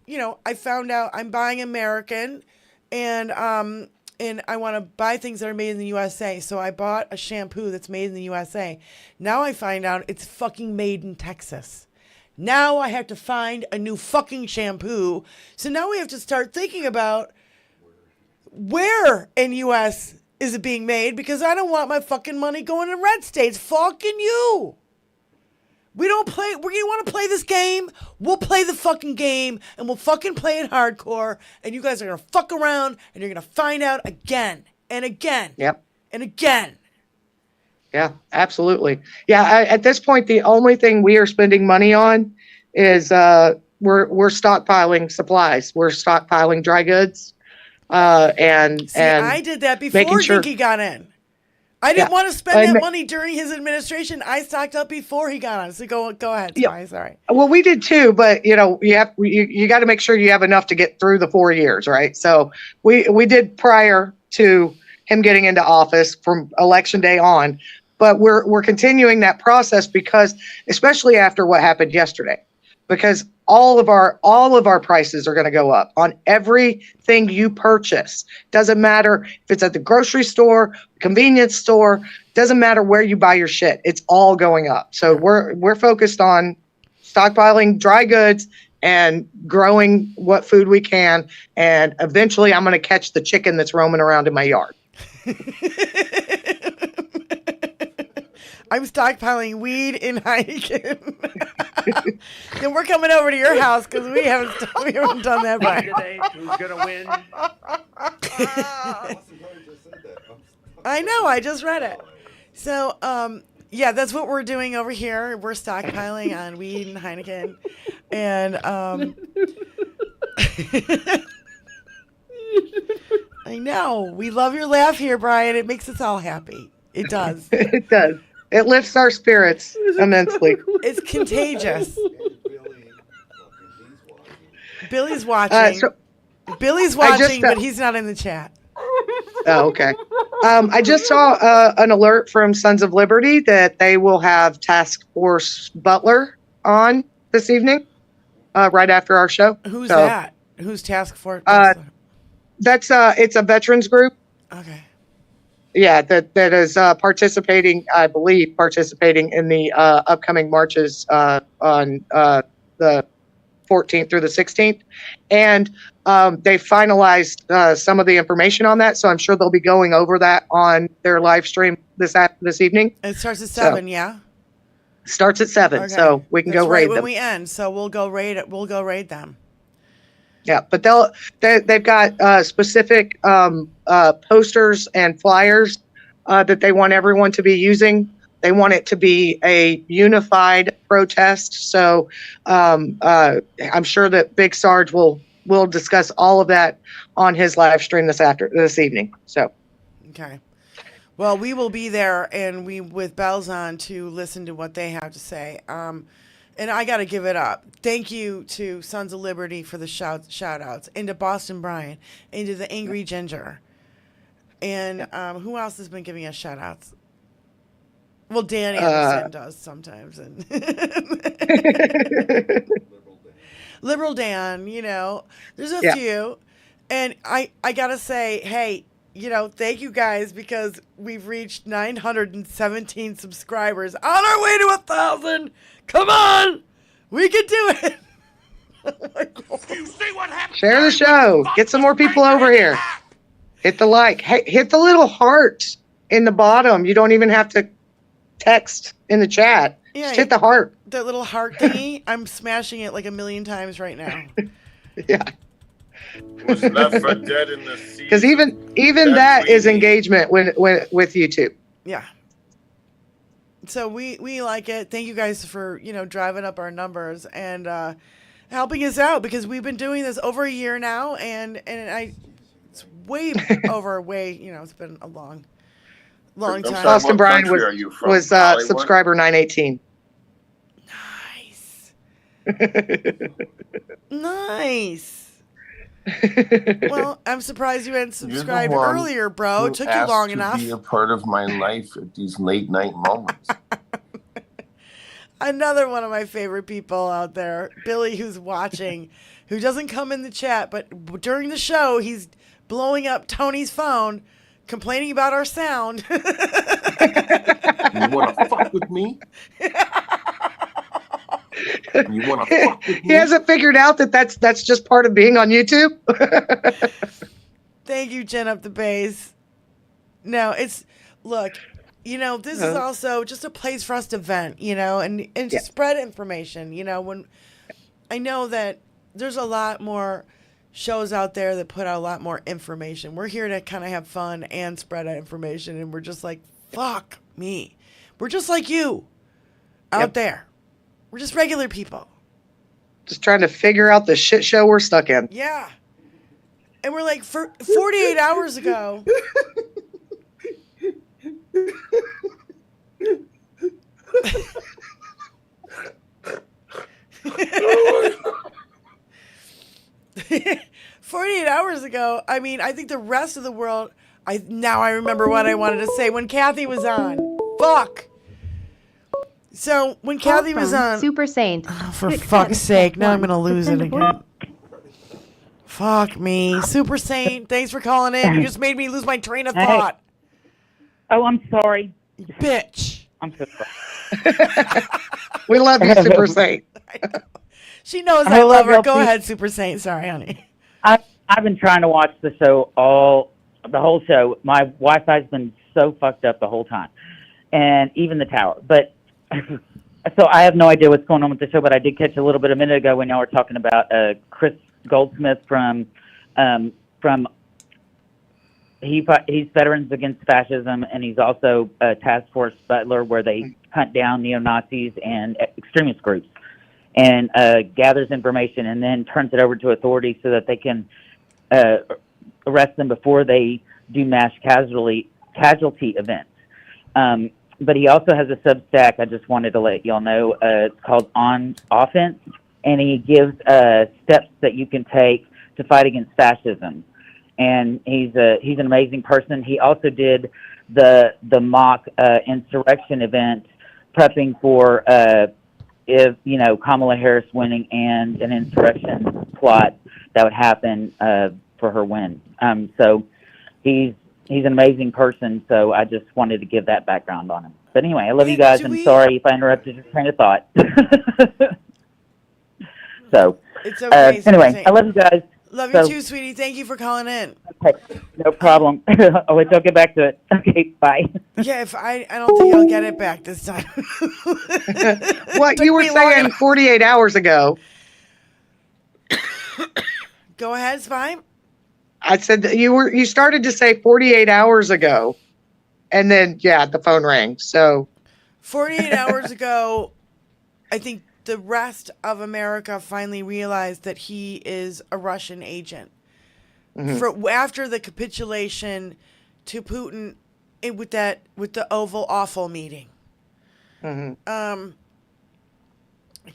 I found out I'm buying American and I want to buy things that are made in the USA. So I bought a shampoo that's made in the USA. Now I find out it's fucking made in Texas. Now I have to find a new fucking shampoo. So now we have to start thinking about where in US is it being made, because I don't want my fucking money going to red states. Fucking you. We don't play. You want to play this game? We'll play the fucking game and we'll fucking play it hardcore. And you guys are going to fuck around and you're going to find out again and again. Yep. And again. Yeah, absolutely. Yeah. At this point, the only thing we are spending money on is we're stockpiling supplies. We're stockpiling dry goods. And I did that before Dinky got in. I didn't want to spend that money during his administration. I stocked up before he got on. So go ahead. Yeah. Sorry. Well, we did too, but you got to make sure you have enough to get through the 4 years, right? So we did prior to him getting into office from election day on, but we're continuing that process because, especially after what happened yesterday, because all of our prices are going to go up on everything you purchase. Doesn't matter if it's at the grocery store, convenience store, doesn't matter where you buy your shit. It's all going up. So we're focused on stockpiling dry goods and growing what food we can. And eventually I'm going to catch the chicken that's roaming around in my yard. I'm stockpiling weed in Heineken. Then we're coming over to your house because we haven't done that right. Today, who's gonna win? I know. I just read it. So, yeah, that's what we're doing over here. We're stockpiling on weed and Heineken, and I know we love your laugh here, Brian. It makes us all happy. It does. It does. It lifts our spirits immensely. It's contagious. Billy's watching. Billy's watching, but he's not in the chat. Oh, okay. I just saw an alert from Sons of Liberty that they will have Task Force Butler on this evening, right after our show. Who's that? Who's Task Force Butler? It's a veterans group. Okay. Yeah, that is participating, I believe, in the upcoming marches on the 14th through the 16th. And they finalized some of the information on that, so I'm sure they'll be going over that on their live stream this evening. It starts at 7, yeah? Starts at 7, Okay. so we can That's go right raid when them. we end. So we'll go raid it. We'll go raid them. Yeah, but they've got specific posters and flyers that they want everyone to be using. They want it to be a unified protest. So I'm sure that Big Sarge will discuss all of that on his live stream this evening. So Okay. Well, we will be there, and we with bells on to listen to what they have to say. And I got to give it up. Thank you to Sons of Liberty for the shout outs, and to Boston Brian, and to the Angry Ginger. And who else has been giving us shout outs? Well, Dan Anderson does sometimes. And Liberal Dan, there's a few. And I got to say, hey, thank you guys, because we've reached 917 subscribers on our way to 1,000. Come on, we can do it. share the show. Get some more people over here. Hit the like. Hey, hit the little heart in the bottom. You don't even have to text in the chat. Yeah, Just hit the heart. That little heart thingy. I'm smashing it like a million times right now. Yeah. Was left for dead in the sea. Because even that is engagement with YouTube. Yeah. So we like it. Thank you guys for driving up our numbers and helping us out, because we've been doing this over a year now, and it's way it's been a long time. Boston Brian was subscriber 918. Nice. Well, I'm surprised you hadn't subscribed earlier, bro. It took you long enough. Be a part of my life at these late night moments. Another one of my favorite people out there, Billy, who's watching, who doesn't come in the chat, but during the show, he's blowing up Tony's phone, complaining about our sound. You want to fuck with me? You want to fuck with me? He hasn't figured out that that's just part of being on YouTube. Thank you, Jen Up the Bass. No, look, this is also just a place for us to vent, and to spread information, when I know that there's a lot more shows out there that put out a lot more information. We're here to kind of have fun and spread out information, and we're just like, fuck me. We're just like you out there. We're just regular people. Just trying to figure out the shit show we're stuck in. Yeah. And we're like, for 48 hours ago. 48 hours ago, I mean, I think the rest of the world, now I remember what I wanted to say when Kathy was on. Fuck. So when Kathy was on, Super Saint. Oh, for fuck's sake, now I'm gonna lose it again. Fuck me, Super Saint. Thanks for calling in. You just made me lose my train of thought. Oh, I'm sorry, bitch. I'm so sorry. We love you, Super Saint. She knows I love her. Go ahead, Super Saint. Sorry, honey. I've been trying to watch the show the whole show. My Wi-Fi's been so fucked up the whole time, and even the tower. But so I have no idea what's going on with the show. But I did catch a little bit a minute ago when y'all were talking about Chris Goldsmith from he's Veterans Against Fascism, and he's also a task force butler where they hunt down neo-Nazis and extremist groups, and gathers information and then turns it over to authorities so that they can arrest them before they do mass casualty events. But he also has a Substack. I just wanted to let y'all know. It's called On Offense, and he gives steps that you can take to fight against fascism. And he's an amazing person. He also did the mock insurrection event, prepping for if Kamala Harris winning and an insurrection plot that would happen for her win. So he's an amazing person. So I just wanted to give that background on him. But anyway, I love you guys. I'm sorry if I interrupted your train of thought. So it's okay, anyway, I love you guys. Love So- you too, sweetie. Thank you for calling in. Okay, no problem. I'll let y'all get back to it. Okay, bye. Yeah, if I don't think I'll get it back this time. What Took you were me long saying enough. 48 hours ago. Go ahead, Spy. I said that you started to say 48 hours ago, and then the phone rang. So 48 hours ago, I think the rest of America finally realized that he is a Russian agent. After the capitulation to Putin with the Oval Awful meeting. I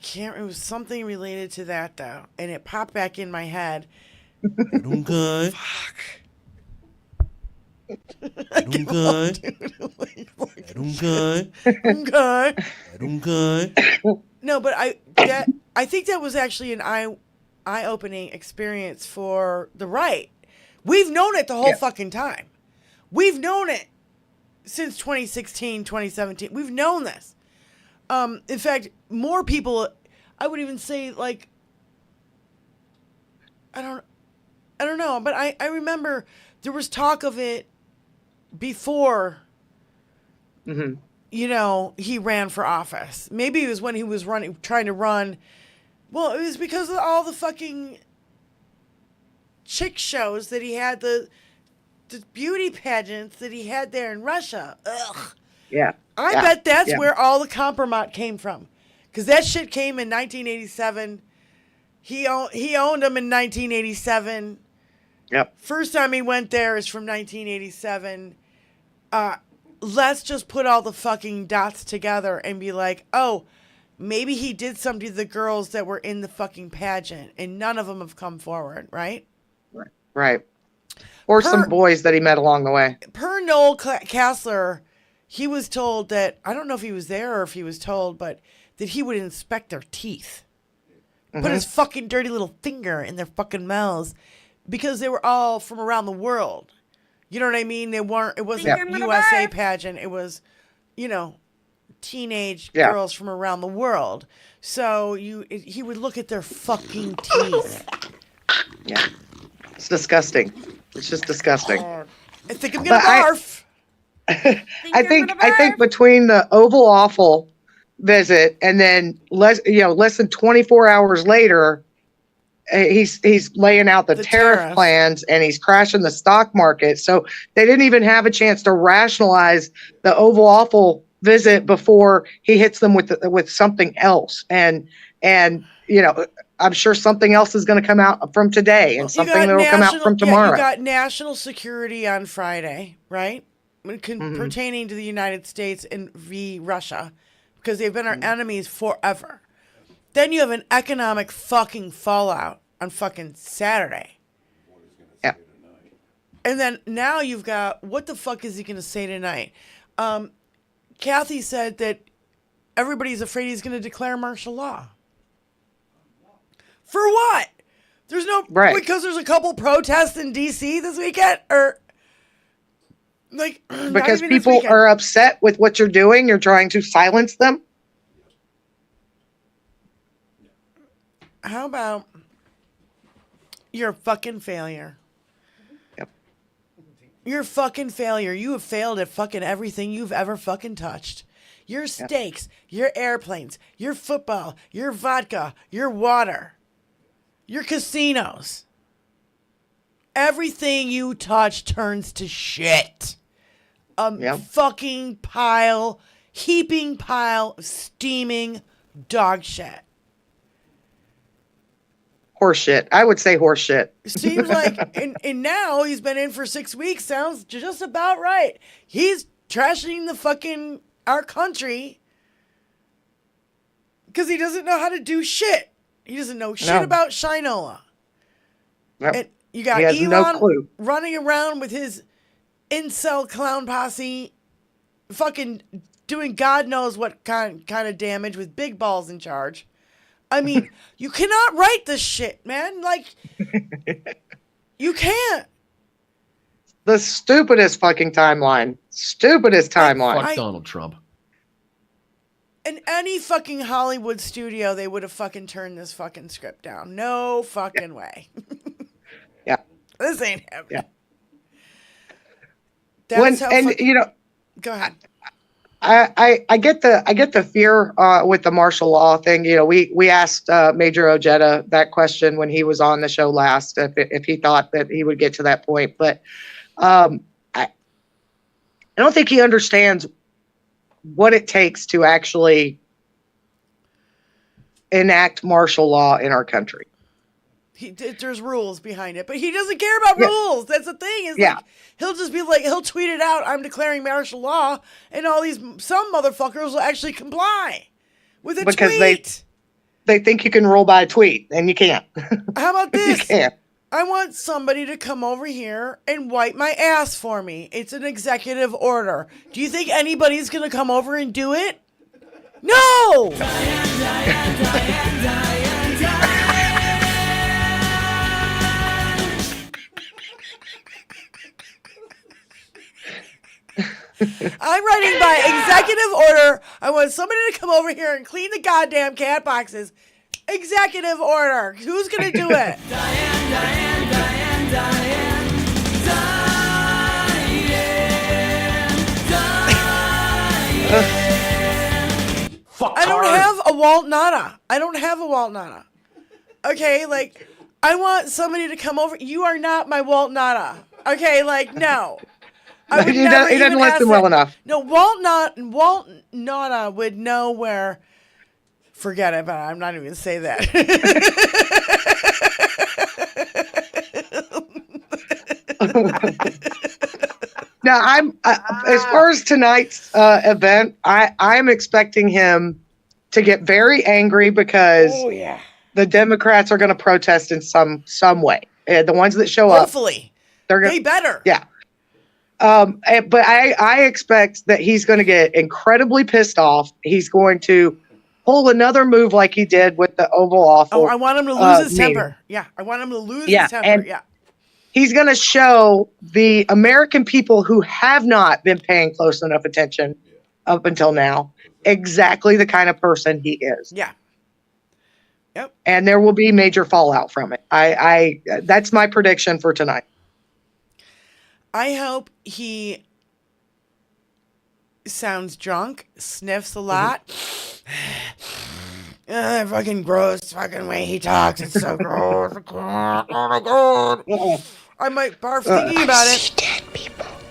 can't. It was something related to that though, and it popped back in my head. Okay. Fuck. Okay. No, but I think that was actually an eye-opening experience for the right. We've known it the whole fucking time. We've known it since 2016, 2017. We've known this. In fact, more people, I would even say, like, I don't know, but I remember there was talk of it before, you know, he ran for office. Maybe it was when he was trying to run. Well, it was because of all the fucking chick shows that he had, the beauty pageants that he had there in Russia. Ugh. Yeah. I bet that's where all the compromat came from. Because that shit came in 1987. He owned them in 1987. Yep. First time he went there is from 1987. Let's just put all the fucking dots together and be like, oh, maybe he did something to the girls that were in the fucking pageant, and none of them have come forward, right? Right. Or some boys that he met along the way. Per Noel Kassler, he was told that, I don't know if he was there or if he was told, but that he would inspect their teeth. Put his fucking dirty little finger in their fucking mouths, because they were all from around the world. You know what I mean? It wasn't a USA pageant. It was, you know, teenage girls from around the world. So he would look at their fucking teeth. Yeah. It's disgusting. It's just disgusting. I think I'm gonna barf. I think between the Oval Awful visit and then less than 24 hours later, he's laying out the tariff plans and he's crashing the stock market. So they didn't even have a chance to rationalize the Oval Awful visit before he hits them with something else. And you know, I'm sure something else is going to come out from today and something that will come out from tomorrow. You got national security on Friday, right? Pertaining to the United States and Russia, because they've been our enemies forever. Then you have an economic fucking fallout on fucking Saturday. Yeah. And then now you've got, what the fuck is he going to say tonight? Kathy said that everybody's afraid he's going to declare martial law. For what? There's no, because there's a couple protests in D.C. this weekend? Or, like, because people are upset with what you're doing. You're trying to silence them. How about you're a fucking failure? Yep. You're a fucking failure. You have failed at fucking everything you've ever fucking touched. Your steaks, your airplanes, your football, your vodka, your water, your casinos. Everything you touch turns to shit. Fucking heaping pile of steaming dog shit. Horse shit. I would say horse shit. Seems like, and now he's been in for 6 weeks. Sounds just about right. He's trashing our country because he doesn't know how to do shit. He doesn't know shit about Shinola. Yep. And you got he has Elon no clue. running around with his incel clown posse, fucking doing God knows what kind of damage with big balls in charge. I mean, you cannot write this shit, man. Like, you can't. The stupidest fucking timeline. Fuck Donald Trump. In any fucking Hollywood studio, they would have fucking turned this fucking script down. No fucking way. This ain't him. Yeah. That's how you know, go ahead. I get the fear with the martial law thing. You know, we asked Major Ojeda that question when he was on the show last, if he thought that he would get to that point. But I don't think he understands what it takes to actually enact martial law in our country. There's rules behind it, but he doesn't care about rules. That's the thing. Is like he'll just be like, he'll tweet it out, "I'm declaring martial law," and some motherfuckers will actually comply with a because tweet. They think you can roll by a tweet, and you can't. How about this? You can't. I want somebody to come over here and wipe my ass for me. It's an executive order. Do you think anybody's gonna come over and do it? No. I'm writing by executive order. I want somebody to come over here and clean the goddamn cat boxes. Executive order. Who's going to do it? I don't have a Walt Nana. Okay, like, I want somebody to come over. You are not my Walt Nana. Okay, like, no. He doesn't listen well enough. No, Walt Nana would know where. Forget it, but I'm not even going to say that. Now, as far as tonight's event, I'm expecting him to get very angry because the Democrats are going to protest in some way. The ones that show up, hopefully, they better. Yeah. But I expect that he's going to get incredibly pissed off. He's going to pull another move like he did with the Oval Office. Oh, I want him to lose his temper. Yeah, I want him to lose his temper. And he's going to show the American people who have not been paying close enough attention up until now exactly the kind of person he is. Yeah. Yep. And there will be major fallout from it. That's my prediction for tonight. I hope he sounds drunk, sniffs a lot. Fucking gross fucking way he talks. It's so gross. Oh my God. I might barf thinking about it.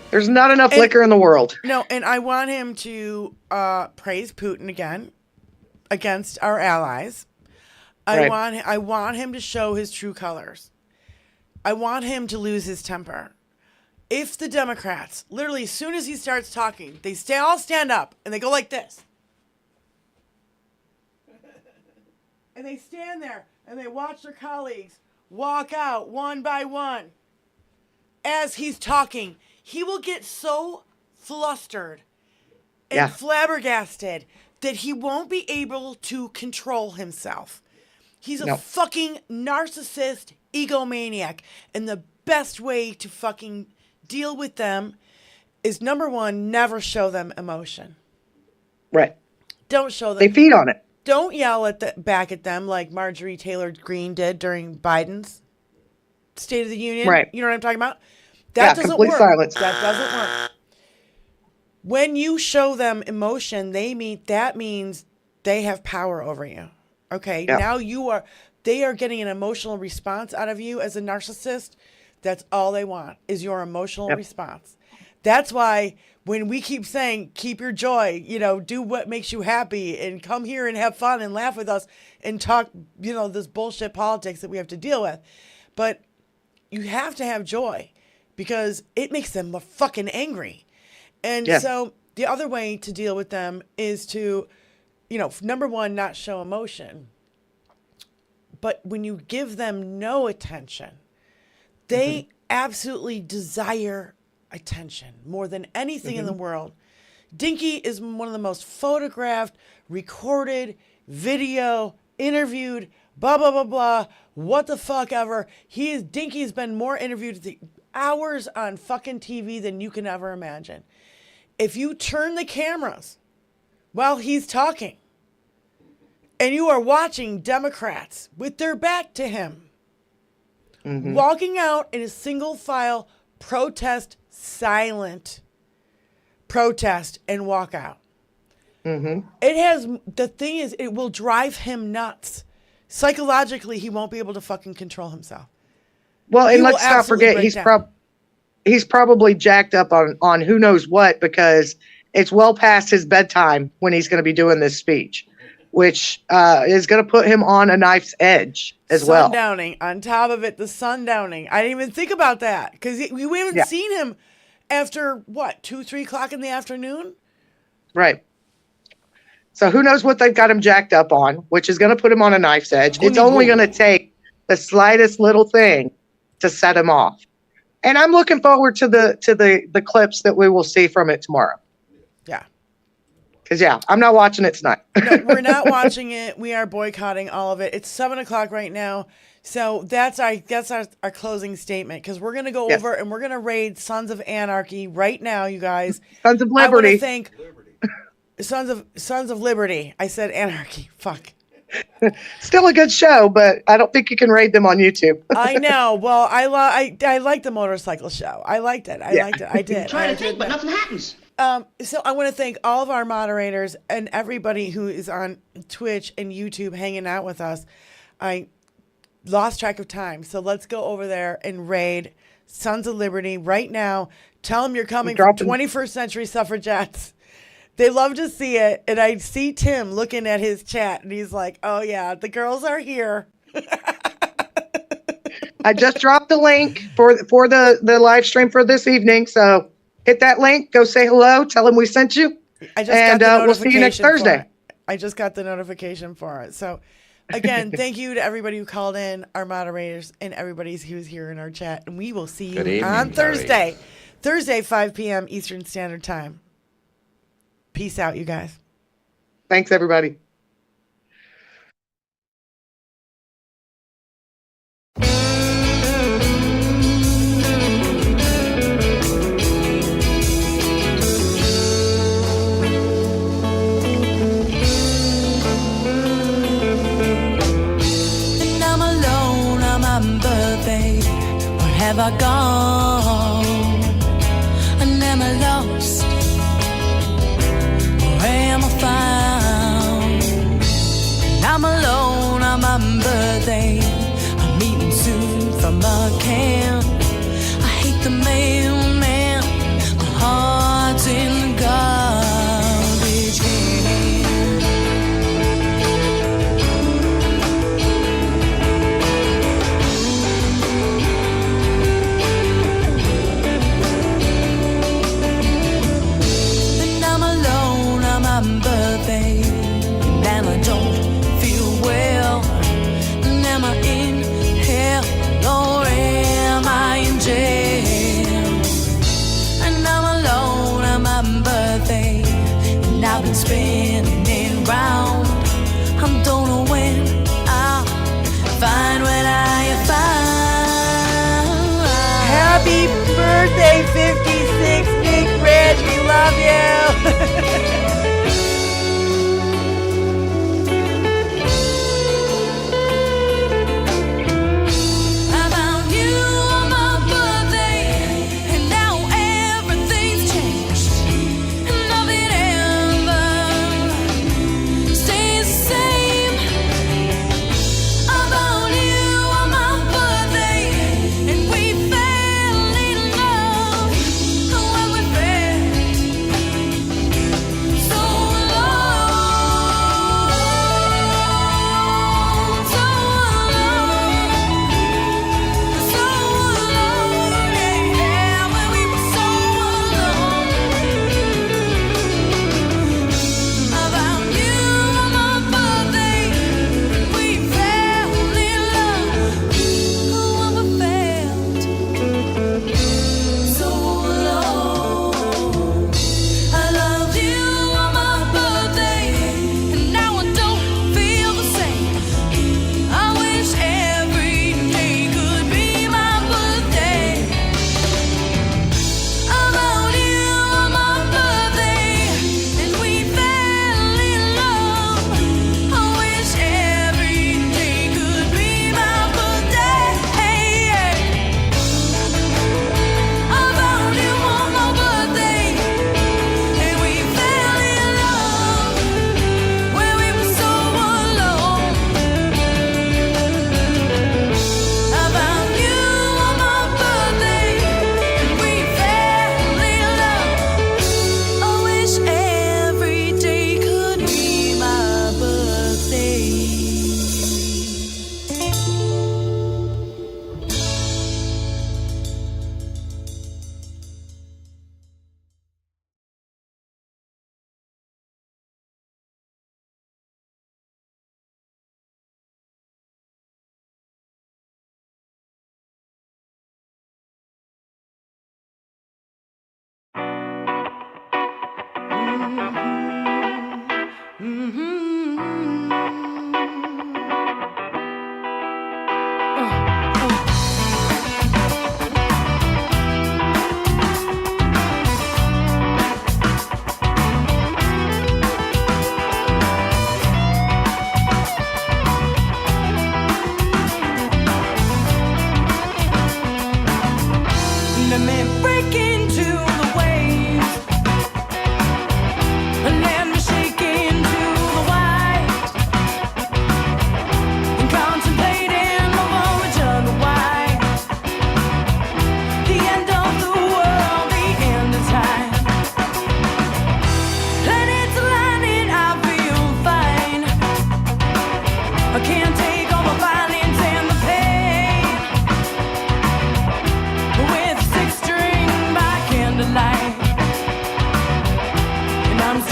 There's not enough liquor in the world. No, and I want him to praise Putin again against our allies. I want him to show his true colors. I want him to lose his temper. If the Democrats, literally as soon as he starts talking, they all stand up and they go like this. And they stand there and they watch their colleagues walk out one by one. As he's talking, he will get so flustered and flabbergasted that he won't be able to control himself. He's a fucking narcissist egomaniac. And the best way to fucking deal with them is, number one, never show them emotion. Right. Don't show them. They feed on it. Don't yell back at them like Marjorie Taylor Greene did during Biden's State of the Union. Right. You know what I'm talking about? That doesn't complete work. silence. That doesn't work. When you show them emotion, that means they have power over you. Okay. Yeah. Now they are getting an emotional response out of you as a narcissist. That's all they want is your emotional response. That's why when we keep saying, keep your joy, do what makes you happy and come here and have fun and laugh with us and talk, this bullshit politics that we have to deal with. But you have to have joy because it makes them fucking angry. And so the other way to deal with them is to, number one, not show emotion. But when you give them no attention, they absolutely desire attention more than anything in the world. Dinky is one of the most photographed, recorded, video, interviewed, blah, blah, blah, blah, what the fuck ever. Dinky's been more interviewed hours on fucking TV than you can ever imagine. If you turn the cameras while he's talking and you are watching Democrats with their back to him, walking out in a single file protest, silent protest, and walk out. It has, the thing is, it will drive him nuts. Psychologically, he won't be able to fucking control himself. Well, He and will let's not absolutely forget, break down. he's probably jacked up on who knows what, because it's well past his bedtime when he's going to be doing this speech, which is going to put him on a knife's edge as well. Sundowning. On top of it, the sundowning. I didn't even think about that because we haven't seen him after, what, 2, 3 o'clock in the afternoon? Right. So who knows what they've got him jacked up on, which is going to put him on a knife's edge. It's only going to take the slightest little thing to set him off. And I'm looking forward to the clips that we will see from it tomorrow. Yeah. Because, I'm not watching it tonight. No, we're not watching it. We are boycotting all of it. It's 7 o'clock right now. So that's our closing statement, because we're going to go over and we're going to raid Sons of Anarchy right now, you guys. Sons of I want Liberty. to thank Sons of Liberty. I said Anarchy. Fuck. Still a good show, but I don't think you can raid them on YouTube. I know. Well, I like the motorcycle show. I liked it. I liked it. I did. Trying to think, but nothing happens. So I want to thank all of our moderators and everybody who is on Twitch and YouTube hanging out with us. I lost track of time, so let's go over there and raid Sons of Liberty right now. Tell them you're coming from 21st Century Suffragettes. They love to see it, and I see Tim looking at his chat, and he's like, "Oh yeah, the girls are here." I just dropped the link for the live stream for this evening, so hit that link, go say hello, tell them we sent you, and we'll see you next Thursday. I just got the notification for it. So, again, thank you to everybody who called in, our moderators, and everybody who was here in our chat, and we will see you Good evening, on Terry. Thursday, 5 p.m. Eastern Standard Time. Peace out, you guys. Thanks, everybody. And I'm alone on my birthday. Where have I gone? And am I lost? Where am I found? And I'm alone on my birthday. I'm eating soup from a can. I hate the mailman. My heart's in the garbage can. And I'm alone on my birthday. And I don't feel well. And am I in hell or am I in jail? And I'm alone on my birthday. And I've been spinning it round. I don't know when I'll find what I have found. Happy birthday, 56, Nick Rich. We love you. I found you on my birthday, and now everything's changed. And nothing ever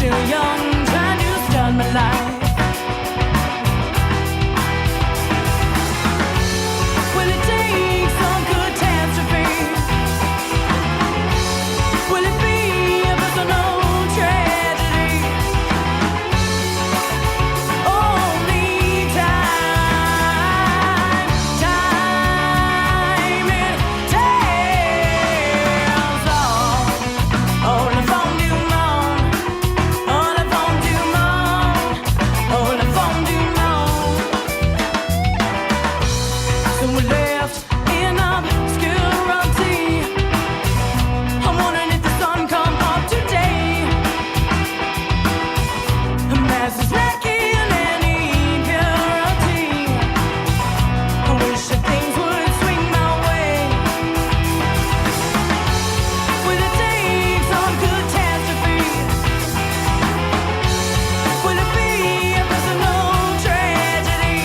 still young, trying to start my life. Will it take some catastrophe? Will it be a personal tragedy? Only time, time it tells all. Oh, le fond du monde. Oh, le fond du monde. Oh, le fond du monde. So we're left in obscurity. I'm wondering if the sun come up today. The masses lacking any purity. I wish that things would swing my way. Will it take some catastrophe? Will it be a personal tragedy?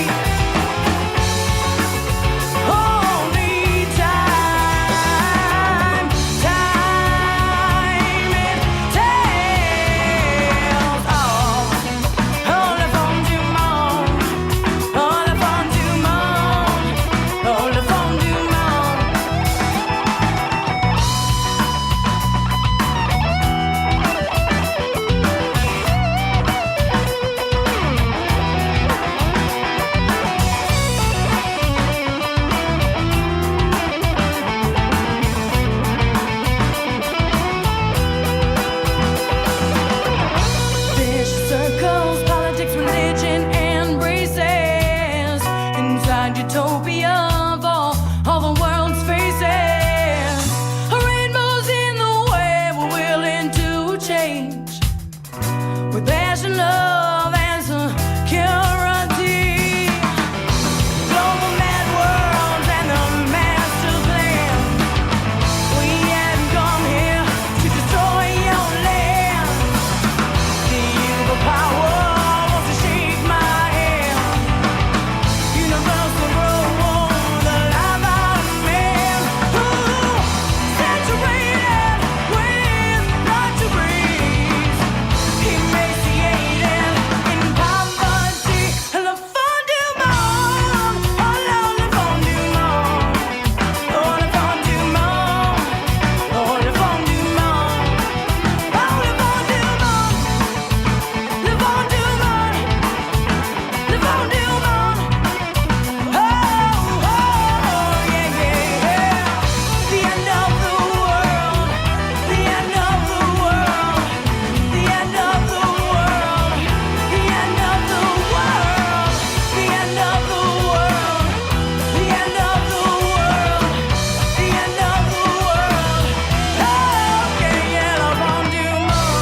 Only time, time it tells all. Oh, le fond du monde. Oh, le fond du monde. Oh, le fond du monde. Vicious circles, politics, religion, and races. Inside utopia of all the world's faces. Rainbows in the way, we're willing to change. With passion, love, and security. Global mad worlds and the master plan. We haven't come here to destroy your land. The evil power wants to shake my hand. Universal rule, the life out of man. Ooh, saturated with luxuries. Emaciated in poverty. Le fond du monde. Oh, le fond du monde. Oh, le fond du monde. Oh, le fond du monde. Oh, le fond du monde. Le fond du monde. Le fond du monde. Oh, oh, yeah, yeah, yeah. The end of the world. The end of the world. The end of the world. The end of the world. The end of the world. The end of the world. The end of the world. Okay, yeah, le fond du monde.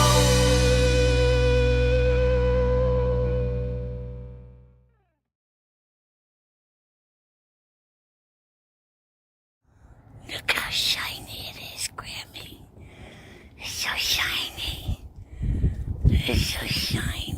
Look how shiny it is, Grammy. It's so shiny. It's so shiny.